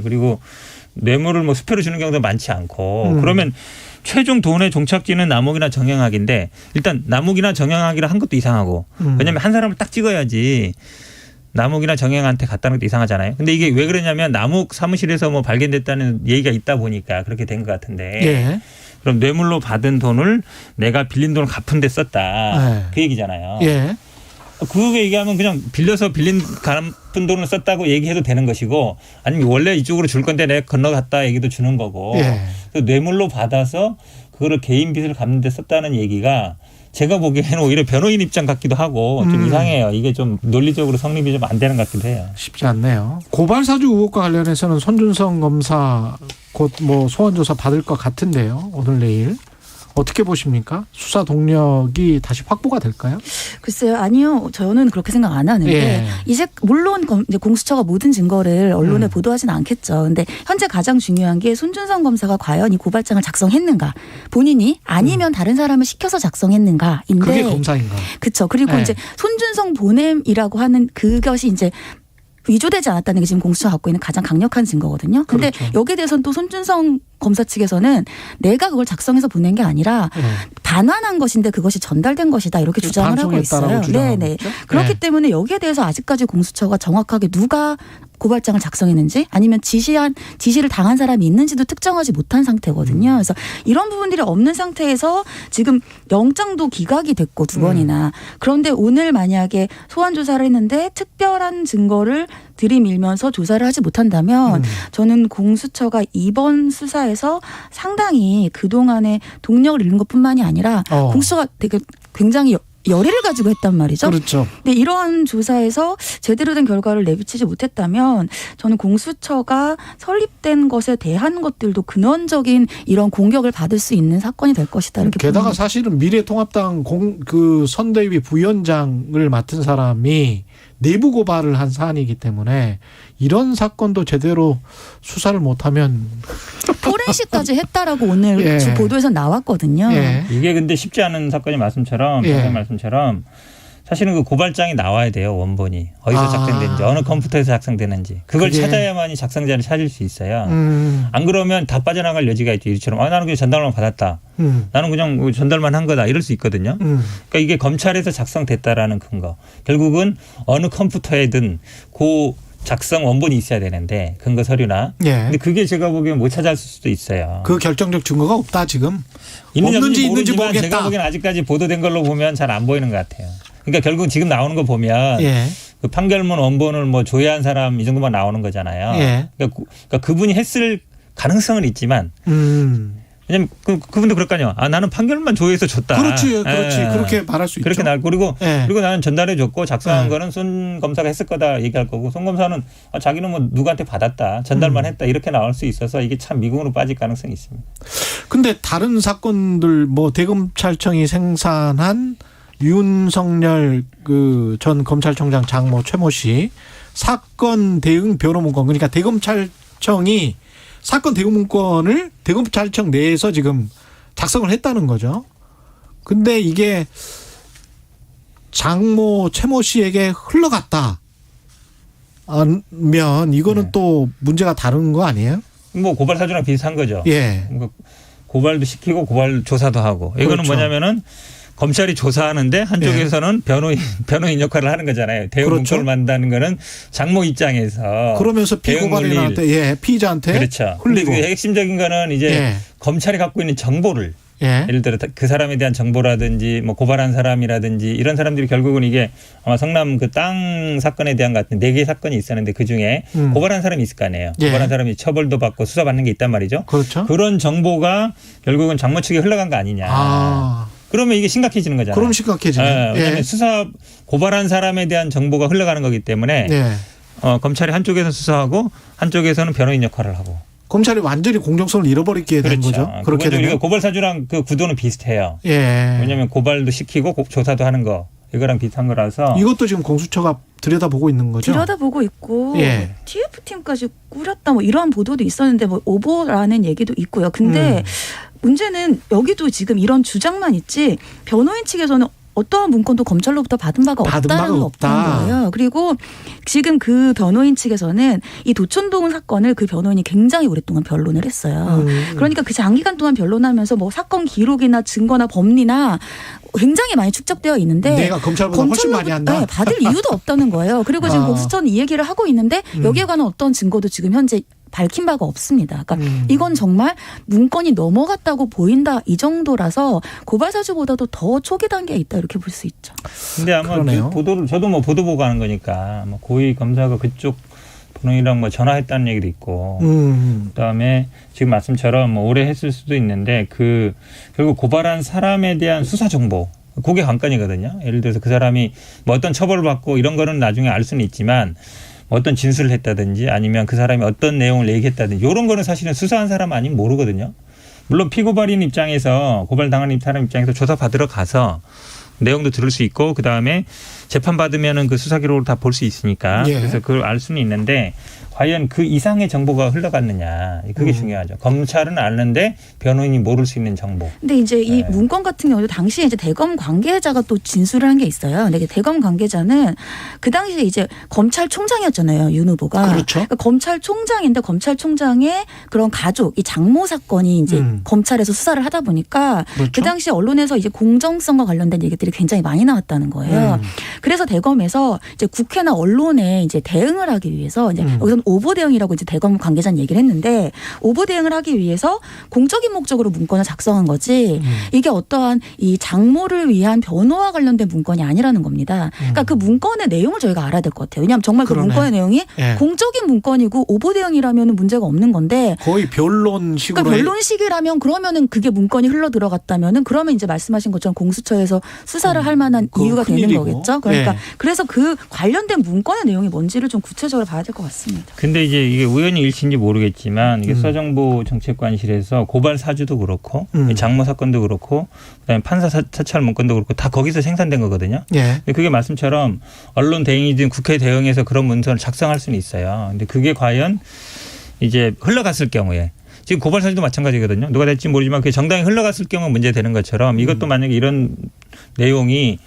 그리고 뇌물을 뭐 수표로 주는 경우도 많지 않고 그러면 최종 돈의 종착지는 남욱이나 정영학인데 일단 남욱이나 정영학이라 한 것도 이상하고 왜냐하면 한 사람을 딱 찍어야지 남욱이나 정영한테 갔다는 것도 이상하잖아요. 근데 이게 왜 그러냐면 남욱 사무실에서 뭐 발견됐다는 얘기가 있다 보니까 그렇게 된 것 같은데 그럼 뇌물로 받은 돈을 내가 빌린 돈을 갚은 데 썼다. 그 얘기잖아요. 그거 얘기하면 그냥 빌려서 갚은 돈을 썼다고 얘기해도 되는 것이고 아니면 원래 이쪽으로 줄 건데 내가 건너갔다 얘기도 주는 거고 뇌물로 받아서 그거를 개인 빚을 갚는 데 썼다는 얘기가 제가 보기에는 오히려 변호인 입장 같기도 하고 좀 이상해요. 이게 좀 논리적으로 성립이 좀 안 되는 것 같기도 해요.
쉽지 않네요. 고발사주 의혹과 관련해서는 손준성 검사 곧 뭐 소환조사 받을 것 같은데요. 오늘 내일. 어떻게 보십니까? 수사 동력이 다시 확보가 될까요?
글쎄요. 아니요. 저는 그렇게 생각 안 하는데 이제 물론 이제 공수처가 모든 증거를 언론에 보도하지는 않겠죠. 근데 현재 가장 중요한 게 손준성 검사가 과연 이 고발장을 작성했는가 본인이 아니면 다른 사람을 시켜서 작성했는가인데
그게 검사인가?
그렇죠. 그리고 이제 손준성 보냄이라고 하는 그것이 이제 위조되지 않았다는 게 지금 공수처가 갖고 있는 가장 강력한 증거거든요. 근데 여기에 대해서는 또 손준성 검사 측에서는 내가 그걸 작성해서 보낸 게 아니라 반환한 것인데 그것이 전달된 것이다 이렇게 주장을 하고 있어요. 네네. 그렇기 때문에 여기에 대해서 아직까지 공수처가 정확하게 누가 고발장을 작성했는지 아니면 지시를 당한 사람이 있는지도 특정하지 못한 상태거든요. 그래서 이런 부분들이 없는 상태에서 지금 영장도 기각이 됐고 2번이나 그런데 오늘 만약에 소환 조사를 했는데 특별한 증거를 들이밀면서 조사를 하지 못한다면 저는 공수처가 이번 수사에서 상당히 그동안의 동력을 잃는 것뿐만이 아니라 공수처가 되게 굉장히 열의를 가지고 했단 말이죠.
그렇죠.
근데 이러한 조사에서 제대로 된 결과를 내비치지 못했다면 저는 공수처가 설립된 것에 대한 것들도 근원적인 이런 공격을 받을 수 있는 사건이 될 것이다. 이렇게
게다가
봅니다.
사실은 미래통합당 그 선대위 부위원장을 맡은 사람이 내부 고발을 한 사안이기 때문에 이런 사건도 제대로 수사를 못하면
포렌식까지 했다라고 오늘 주 보도에서 나왔거든요.
이게 근데 쉽지 않은 사건이 말씀처럼 사실은 그 고발장이 나와야 돼요. 원본이. 어디서 작성됐는지 어느 컴퓨터에서 작성되는지. 그걸 찾아야만이 작성자를 찾을 수 있어요. 안 그러면 다 빠져나갈 여지가 있죠. 이처럼 나는 그냥 전달만 받았다. 나는 그냥 전달만 한 거다. 이럴 수 있거든요. 그러니까 이게 검찰에서 작성됐다라는 근거. 결국은 어느 컴퓨터에든 그 작성 원본이 있어야 되는데 근거 서류나. 근데 그게 제가 보기엔 못 찾았을 수도 있어요.
그 결정적 증거가 없다 지금.
있는지 모르겠다. 제가 보기엔 아직까지 보도된 걸로 보면 잘 안 보이는 것 같아요. 그러니까 결국 지금 나오는 거 보면 그 판결문 원본을 뭐 조회한 사람 이 정도만 나오는 거잖아요. 그러니까 그분이 했을 가능성은 있지만 왜냐면 그분도 그럴 거 아니에요. 나는 판결문만 조회해서 줬다.
그렇지. 그렇게 말할 수
그렇게
있죠.
날 그리고 나는 전달해 줬고 작성한 거는 손 검사가 했을 거다 얘기할 거고 손 검사는 자기는 뭐 누구한테 받았다. 전달만 했다. 이렇게 나올 수 있어서 이게 참 미궁으로 빠질 가능성이 있습니다.
근데 다른 사건들 뭐 대검찰청이 생산한 윤석열 그 전 검찰총장 장모 최모 씨 사건 대응 변호 문건 그러니까 대검찰청이 사건 대응 문건을 대검찰청 내에서 지금 작성을 했다는 거죠. 근데 이게 장모 최모 씨에게 흘러갔다면 이거는 또 문제가 다른 거 아니에요?
뭐 고발 사주랑 비슷한 거죠. 고발도 시키고 고발 조사도 하고 이거는
그렇죠.
뭐냐면은 검찰이 조사하는데 한쪽에서는 변호인 역할을 하는 거잖아요. 대응 문건을 만든다는 거는 장모 입장에서
그러면서 피고발인한테 피의자한테
그렇죠.
흘리고
그 핵심적인 거는 이제 검찰이 갖고 있는 정보를 예를 들어 그 사람에 대한 정보라든지 뭐 고발한 사람이라든지 이런 사람들이 결국은 이게 아마 성남 그 땅 사건에 대한 것 같은 4개 사건이 있었는데 그중에 고발한 사람이 있을 거 아니에요. 고발한 사람이 처벌도 받고 수사받는 게 있단 말이죠.
그렇죠.
그런 정보가 결국은 장모 측에 흘러간 거 아니냐. 그러면 이게 심각해지는 거잖아요.
그럼 심각해지네.
왜냐하면 고발한 사람에 대한 정보가 흘러가는 거기 때문에 검찰이 한쪽에서 수사하고 한쪽에서는 변호인 역할을 하고.
검찰이 완전히 공정성을 잃어버리게 된 거죠. 그렇게 되면.
고발 사주랑 그 구도는 비슷해요. 왜냐하면 고발도 시키고 조사도 하는 거. 이거랑 비슷한 거라서.
이것도 지금 공수처가 들여다보고 있는 거죠?
들여다보고 있고 TF팀까지 꾸렸다 뭐 이러한 보도도 있었는데 뭐 오보라는 얘기도 있고요. 근데 문제는 여기도 지금 이런 주장만 있지 변호인 측에서는 어떠한 문건도 검찰로부터 받은 바가 없다는 거예요. 그리고 지금 그 변호인 측에서는 이 도촌동 사건을 그 변호인이 굉장히 오랫동안 변론을 했어요. 그러니까 그 장기간 동안 변론하면서 뭐 사건 기록이나 증거나 법리나 굉장히 많이 축적되어 있는데
내가 검찰보다 훨씬 많이 한다.
받을 이유도 없다는 거예요. 그리고 지금 공수처는 이 얘기를 하고 있는데 여기에 관한 어떤 증거도 지금 현재 밝힌 바가 없습니다. 그러니까 이건 정말 문건이 넘어갔다고 보인다 이 정도라서 고발 사주보다도 더 초기 단계에 있다 이렇게 볼 수 있죠.
근데 아마 그 보도를 저도 뭐 보도 보고 하는 거니까 뭐 고위 검사가 그쪽 변호인이랑 뭐 전화했다는 얘기도 있고 그다음에 지금 말씀처럼 뭐 오래 했을 수도 있는데 그 결국 고발한 사람에 대한 수사 정보 그게 관건이거든요. 예를 들어서 그 사람이 뭐 어떤 처벌을 받고 이런 거는 나중에 알 수는 있지만 어떤 진술을 했다든지 아니면 그 사람이 어떤 내용을 얘기했다든지 이런 거는 사실은 수사한 사람 아니면 모르거든요. 물론 피고발인 입장에서 고발당한 사람 입장에서 조사받으러 가서 내용도 들을 수 있고 그다음에 재판받으면은 그 수사 기록을 다 볼 수 있으니까 그래서 그걸 알 수는 있는데 과연 그 이상의 정보가 흘러갔느냐 그게 중요하죠. 검찰은 아는데 변호인이 모를 수 있는 정보.
근데 이제 이 문건 같은 경우도 당시에 이제 대검 관계자가 또 진술을 한 게 있어요. 근데 대검 관계자는 그 당시에 이제 검찰총장이었잖아요. 윤 후보가.
그렇죠.
그러니까 검찰총장인데 검찰총장의 그런 가족, 이 장모 사건이 이제 검찰에서 수사를 하다 보니까 그 당시 언론에서 이제 공정성과 관련된 얘기들이 굉장히 많이 나왔다는 거예요. 그래서 대검에서 이제 국회나 언론에 이제 대응을 하기 위해서 이제 여기서는 오보 대응이라고 이제 대검 관계자는 얘기를 했는데 오보 대응을 하기 위해서 공적인 목적으로 문건을 작성한 거지 이게 어떠한 이 장모를 위한 변호와 관련된 문건이 아니라는 겁니다. 그러니까 그 문건의 내용을 저희가 알아야 될 것 같아요. 왜냐하면 정말 그 문건의 내용이 공적인 문건이고 오보 대응이라면 문제가 없는 건데
거의 변론식으로.
그러니까 변론식이라면 그러면은 그게 문건이 흘러 들어갔다면은 그러면 이제 말씀하신 것처럼 공수처에서 수사를 할 만한 이유가 되는
일이고.
거겠죠. 그러니까 그래서 그 관련된 문건의 내용이 뭔지를 좀 구체적으로 봐야 될 것 같습니다.
근데 이제 이게 우연히 일치인지 모르겠지만 이게 수사정보정책관실에서 고발 사주도 그렇고 장모 사건도 그렇고 그다음에 판사 사찰 문건도 그렇고 다 거기서 생산된 거거든요. 근데 그게 말씀처럼 언론 대응이든 국회 대응에서 그런 문서를 작성할 수는 있어요. 근데 그게 과연 이제 흘러갔을 경우에 지금 고발 사주도 마찬가지거든요. 누가 될지 모르지만 그게 정당히 흘러갔을 경우 문제 되는 것처럼 이것도 만약에 이런 내용이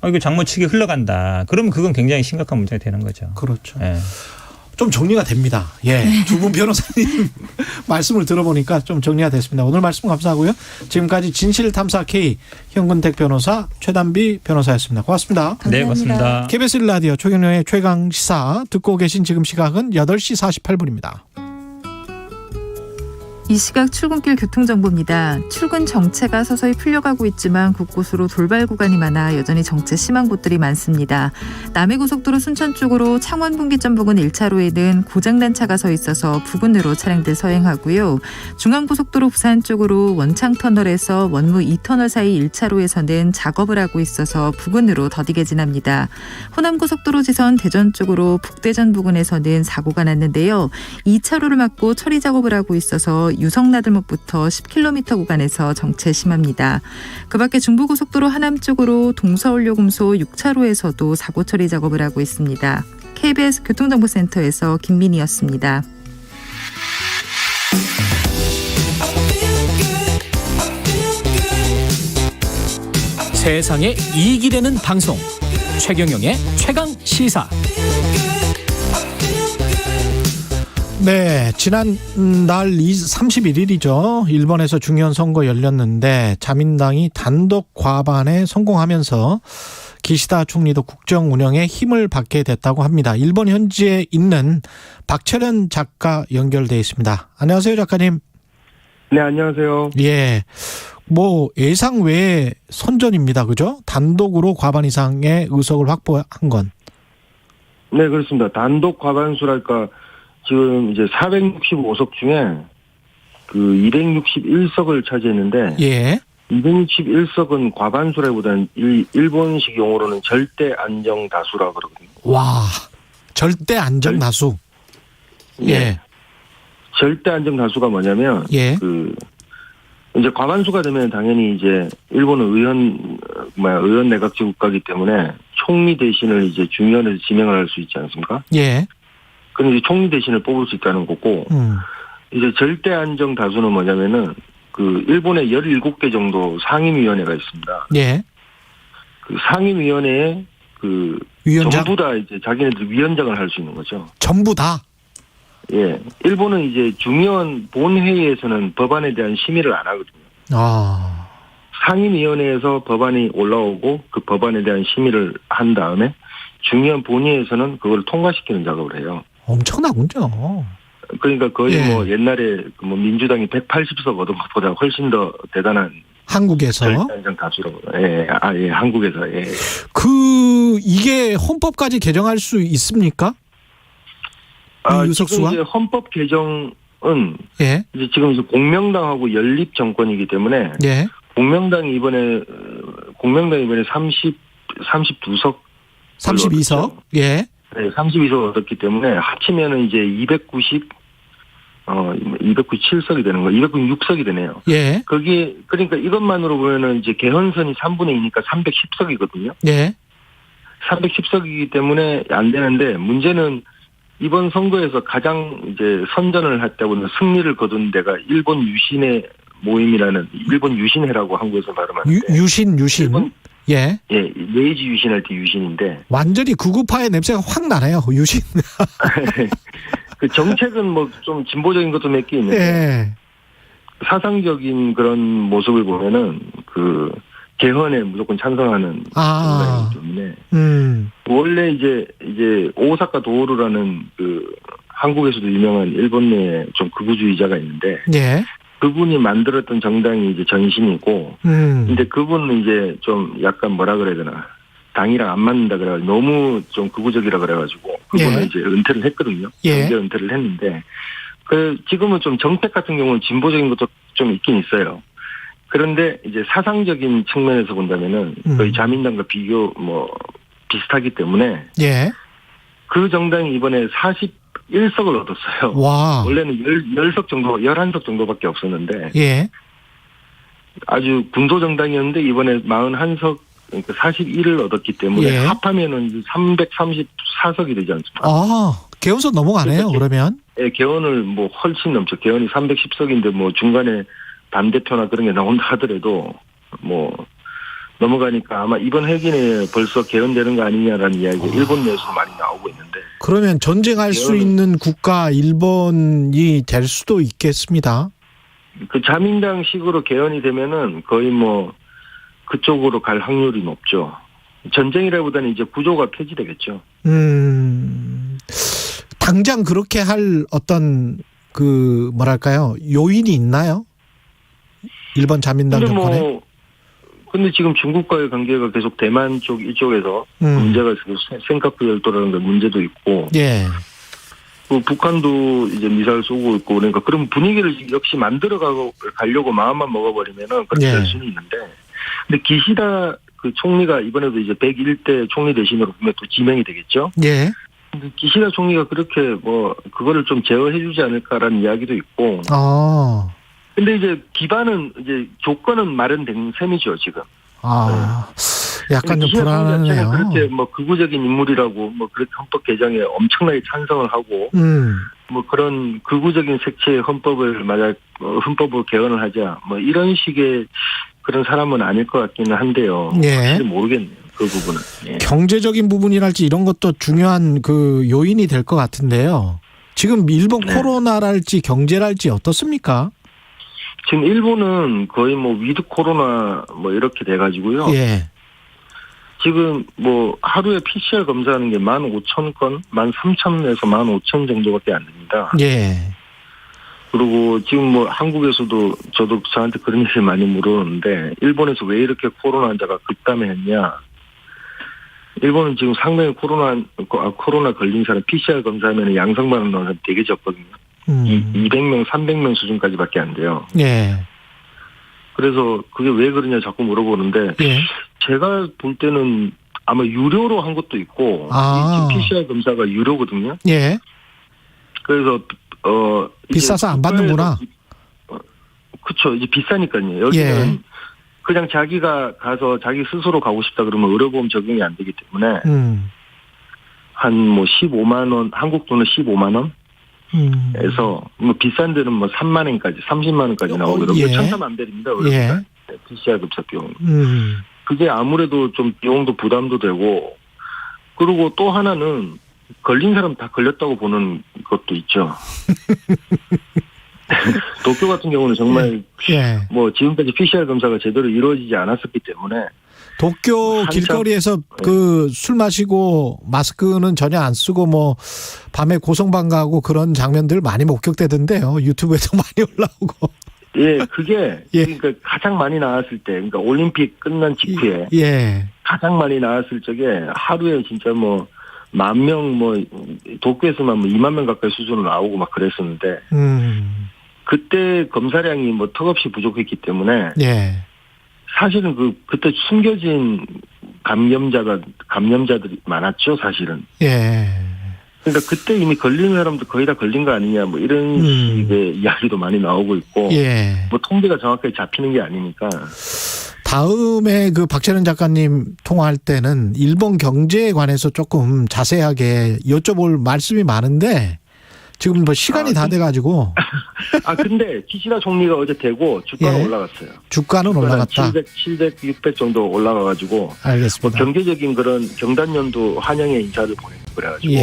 이거 장모측이 흘러간다. 그러면 그건 굉장히 심각한 문제가 되는 거죠.
그렇죠. 예. 좀 정리가 됩니다. 예. 두 분 변호사님 말씀을 들어보니까 좀 정리가 됐습니다. 오늘 말씀 감사하고요. 지금까지 진실탐사 K 현근택 변호사, 최단비 변호사였습니다. 고맙습니다.
감사합니다. 네, 고맙습니다.
KBS 라디오 최경영의 최강시사 듣고 계신 지금 시각은 8시 48분입니다.
이 시각 출근길 교통정보입니다. 출근 정체가 서서히 풀려가고 있지만 곳곳으로 돌발 구간이 많아 여전히 정체 심한 곳들이 많습니다. 남해고속도로 순천 쪽으로 창원 분기점 부근 1차로에는 고장난 차가 서 있어서 부근으로 차량들 서행하고요. 중앙고속도로 부산 쪽으로 원창터널에서 원무 2터널 사이 1차로에서는 작업을 하고 있어서 부근으로 더디게 지납니다. 호남고속도로 지선 대전 쪽으로 북대전 부근에서는 사고가 났는데요. 2차로를 막고 처리 작업을 하고 있어서 유성나들목부터 10km 구간에서 정체 심합니다. 그 밖에 중부고속도로 하남 쪽으로 동서울요금소 6차로에서도 사고 처리 작업을 하고 있습니다. KBS 교통정보센터에서 김민희였습니다.
세상에 이익이 되는 방송 최경영의 최강시사.
네, 지난날 31일이죠. 일본에서 중요한 선거 열렸는데 자민당이 단독 과반에 성공하면서 기시다 총리도 국정 운영에 힘을 받게 됐다고 합니다. 일본 현지에 있는 박철현 작가 연결돼 있습니다. 안녕하세요, 작가님.
네, 안녕하세요.
예. 예상 외의 선전입니다. 그죠? 단독으로 과반 이상의 의석을 확보한 건.
네, 그렇습니다. 단독 과반수랄까 지금 이제 465석 중에 그 261석을 차지했는데, 예. 261석은 과반수라기보다는 일본식 용어로는 절대 안정 다수라 그러거든요.
와, 절대 안정 다수. 예.
절대 안정 다수가 뭐냐면, 이제 과반수가 되면 당연히 이제 일본은 의원 내각제 국가이기 때문에 총리 대신을 이제 중의원에서 지명을 할 수 있지 않습니까?
예.
그럼 이제 총리 대신을 뽑을 수 있다는 거고, 이제 절대 안정 다수는 뭐냐면은, 그, 일본에 17개 정도 상임위원회가 있습니다.
예.
그 상임위원회에 그,
위원장?
전부 다 이제 자기네들 위원장을 할 수 있는 거죠.
전부 다?
예. 일본은 이제 중의원 본회의에서는 법안에 대한 심의를 안 하거든요.
아.
상임위원회에서 법안이 올라오고 그 법안에 대한 심의를 한 다음에 중의원 본회의에서는 그걸 통과시키는 작업을 해요.
엄청나군요.
그러니까 거의 옛날에 민주당이 180석 얻은 것보다 훨씬 더 대단한.
한국에서?
절대안정 다수라고. 한국에서.
이게 헌법까지 개정할 수 있습니까?
지금 이제 헌법 개정은. 이제 지금 이제 공명당하고 연립 정권이기 때문에. 공명당이 이번에 32석.
32석? 예.
네, 32석 얻었기 때문에 합치면은 이제 297석이 되는 거, 296석이 되네요.
예.
그러니까 이것만으로 보면은 이제 개헌선이 3분의 2니까 310석이거든요.
예.
310석이기 때문에 안 되는데 문제는 이번 선거에서 가장 이제 선전을 했다고는 승리를 거둔 데가 일본 유신의 모임이라는 일본 유신회라고 한국에서 발음하는데.
유신. 예.
메이지 유신할 때 유신인데.
완전히 구구파의 냄새가 확 나네요, 유신.
그 정책은 좀 진보적인 것도 몇 개 있는데. 사상적인 그런 모습을 보면은 그 개헌에 무조건 찬성하는 정당이기 때문에. 원래 이제 오사카 도오루라는 그 한국에서도 유명한 일본 내에 좀 극우주의자가 있는데. 그분이 만들었던 정당이 이제 전신이고, 근데 그분은 이제 좀 약간 뭐라 그래야 되나, 당이랑 안 맞는다 그래가지고, 너무 좀 극우적이라 그래가지고, 그분은 이제 은퇴를 했거든요. 정계 은퇴를 했는데, 지금은 좀 정책 같은 경우는 진보적인 것도 좀 있긴 있어요. 그런데 이제 사상적인 측면에서 본다면은, 거의 자민당과 비슷하기 때문에, 그 정당이 이번에 41석을 얻었어요.
와.
원래는 11석 정도밖에 없었는데. 아주 군소 정당이었는데 이번에 41석, 그러니까 41을 얻었기 때문에 합하면은 334석이 되지 않습니까?
개헌선 넘어가네요, 그러면.
개헌을 훨씬 넘죠. 개헌이 310석인데 중간에 반대표나 그런 게 나온다 하더라도 넘어가니까 아마 이번 회기 벌써 개헌되는 거 아니냐라는 이야기가 일본 내에서 많이 나오고 있는데.
그러면 전쟁할 수 있는 국가 일본이 될 수도 있겠습니다.
그 자민당식으로 개헌이 되면은 거의 뭐 그쪽으로 갈 확률이 높죠. 전쟁이라기보다는 이제 구조가 폐지되겠죠.
당장 그렇게 할 어떤 그 뭐랄까요 요인이 있나요? 일본 자민당 정권에?
근데 지금 중국과의 관계가 계속 대만 쪽 이쪽에서 문제가 있어서 센카쿠 열도라는 문제도 있고.
예.
그 북한도 이제 미사일 쏘고 있고 그러니까 그런 분위기를 역시 만들어 가려고 마음만 먹어버리면은 그렇게 될 수는 있는데. 근데 기시다 그 총리가 이번에도 이제 101대 총리 대신으로 보면 또 지명이 되겠죠.
예.
근데 기시다 총리가 그렇게 뭐 그거를 좀 제어해주지 않을까라는 이야기도 있고. 근데 이제 기반은 이제 조건은 마련된 셈이죠 지금.
약간 좀 불안하네요.
그렇게 뭐 극우적인 인물이라고 뭐 그렇게 헌법 개정에 엄청나게 찬성을 하고 뭐 그런 극우적인 색채의 헌법을 헌법을 개헌을 하자 뭐 이런 식의 그런 사람은 아닐 것 같기는 한데요.
예.
모르겠네요 그 부분은. 예.
경제적인 부분이랄지 이런 것도 중요한 그 요인이 될 것 같은데요. 지금 일본 코로나랄지 경제랄지 어떻습니까?
지금 일본은 거의 뭐 위드 코로나 뭐 이렇게 돼가지고요.
예.
지금 뭐 하루에 PCR 검사하는 게 15,000건, 13,000에서 15,000 정도밖에 안 됩니다.
예.
그리고 지금 뭐 한국에서도 저한테 그런 얘기를 많이 물었는데 일본에서 왜 이렇게 코로나 환자가 급감했냐. 일본은 지금 상당히 코로나 걸린 사람 PCR 검사하면 양성 반응 나오는 사람 되게 적거든요. 200명, 300명 수준까지밖에 안 돼요.
예.
그래서 그게 왜 그러냐 자꾸 물어보는데 제가 볼 때는 아마 유료로 한 것도 있고 지금 PCR 검사가 유료거든요.
예.
그래서
비싸서 안 받는구나.
그렇죠. 이제 비싸니까요. 여기는 그냥 자기가 가서 자기 스스로 가고 싶다 그러면 의료보험 적용이 안 되기 때문에 한 뭐 15만 원, 한국 돈은 15만 원. 에서 뭐 비싼 데는 뭐 3만 원까지 30만 원까지 나오거든요. 천차만별입니다.
예.
PCR 검사 비용. 그게 아무래도 좀 비용도 부담도 되고 그리고 또 하나는 걸린 사람 다 걸렸다고 보는 것도 있죠. 도쿄 같은 경우는 정말 뭐 지금까지 PCR 검사가 제대로 이루어지지 않았었기 때문에
도쿄 길거리에서 그 술 마시고 마스크는 전혀 안 쓰고 뭐 밤에 고성방 가고 그런 장면들 많이 목격되던데요. 유튜브에도 많이 올라오고.
예, 그게 그러니까 가장 많이 나왔을 때, 그러니까 올림픽 끝난 직후에 가장 많이 나왔을 적에 하루에 진짜 뭐 10,000명 뭐 도쿄에서만 뭐 2만 명 가까이 수준으로 나오고 막 그랬었는데 그때 검사량이 뭐 턱없이 부족했기 때문에 사실은 그때 숨겨진 감염자들이 많았죠, 사실은. 그러니까 그때 이미 걸린 사람도 거의 다 걸린 거 아니냐, 뭐 이런 식의 이야기도 많이 나오고 있고, 뭐 통계가 정확하게 잡히는 게 아니니까.
다음에 그 박찬현 작가님 통화할 때는 일본 경제에 관해서 조금 자세하게 여쭤볼 말씀이 많은데 지금 뭐 시간이 다 돼가지고.
근데 기시다 총리가 어제 되고 주가는 올라갔어요.
주가는 올라갔다.
700, 600 정도 올라가가지고.
알겠습니다.
뭐 경제적인 그런 경단년도 환영의 인사를 보내고 그래가지고.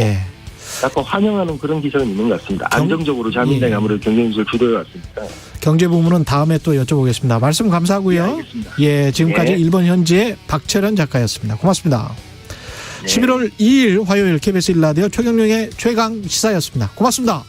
약간 환영하는 그런 기사는 있는 것 같습니다. 안정적으로 자민당이 아무래도 경제뉴스를 주도해왔으니까.
경제 부분은 다음에 또 여쭤보겠습니다. 말씀 감사하고요.
알겠습니다.
지금까지 일본 현지의 박철현 작가였습니다. 고맙습니다. 11월 2일 화요일 KBS 1라디오 최경영의 최강 시사였습니다. 고맙습니다.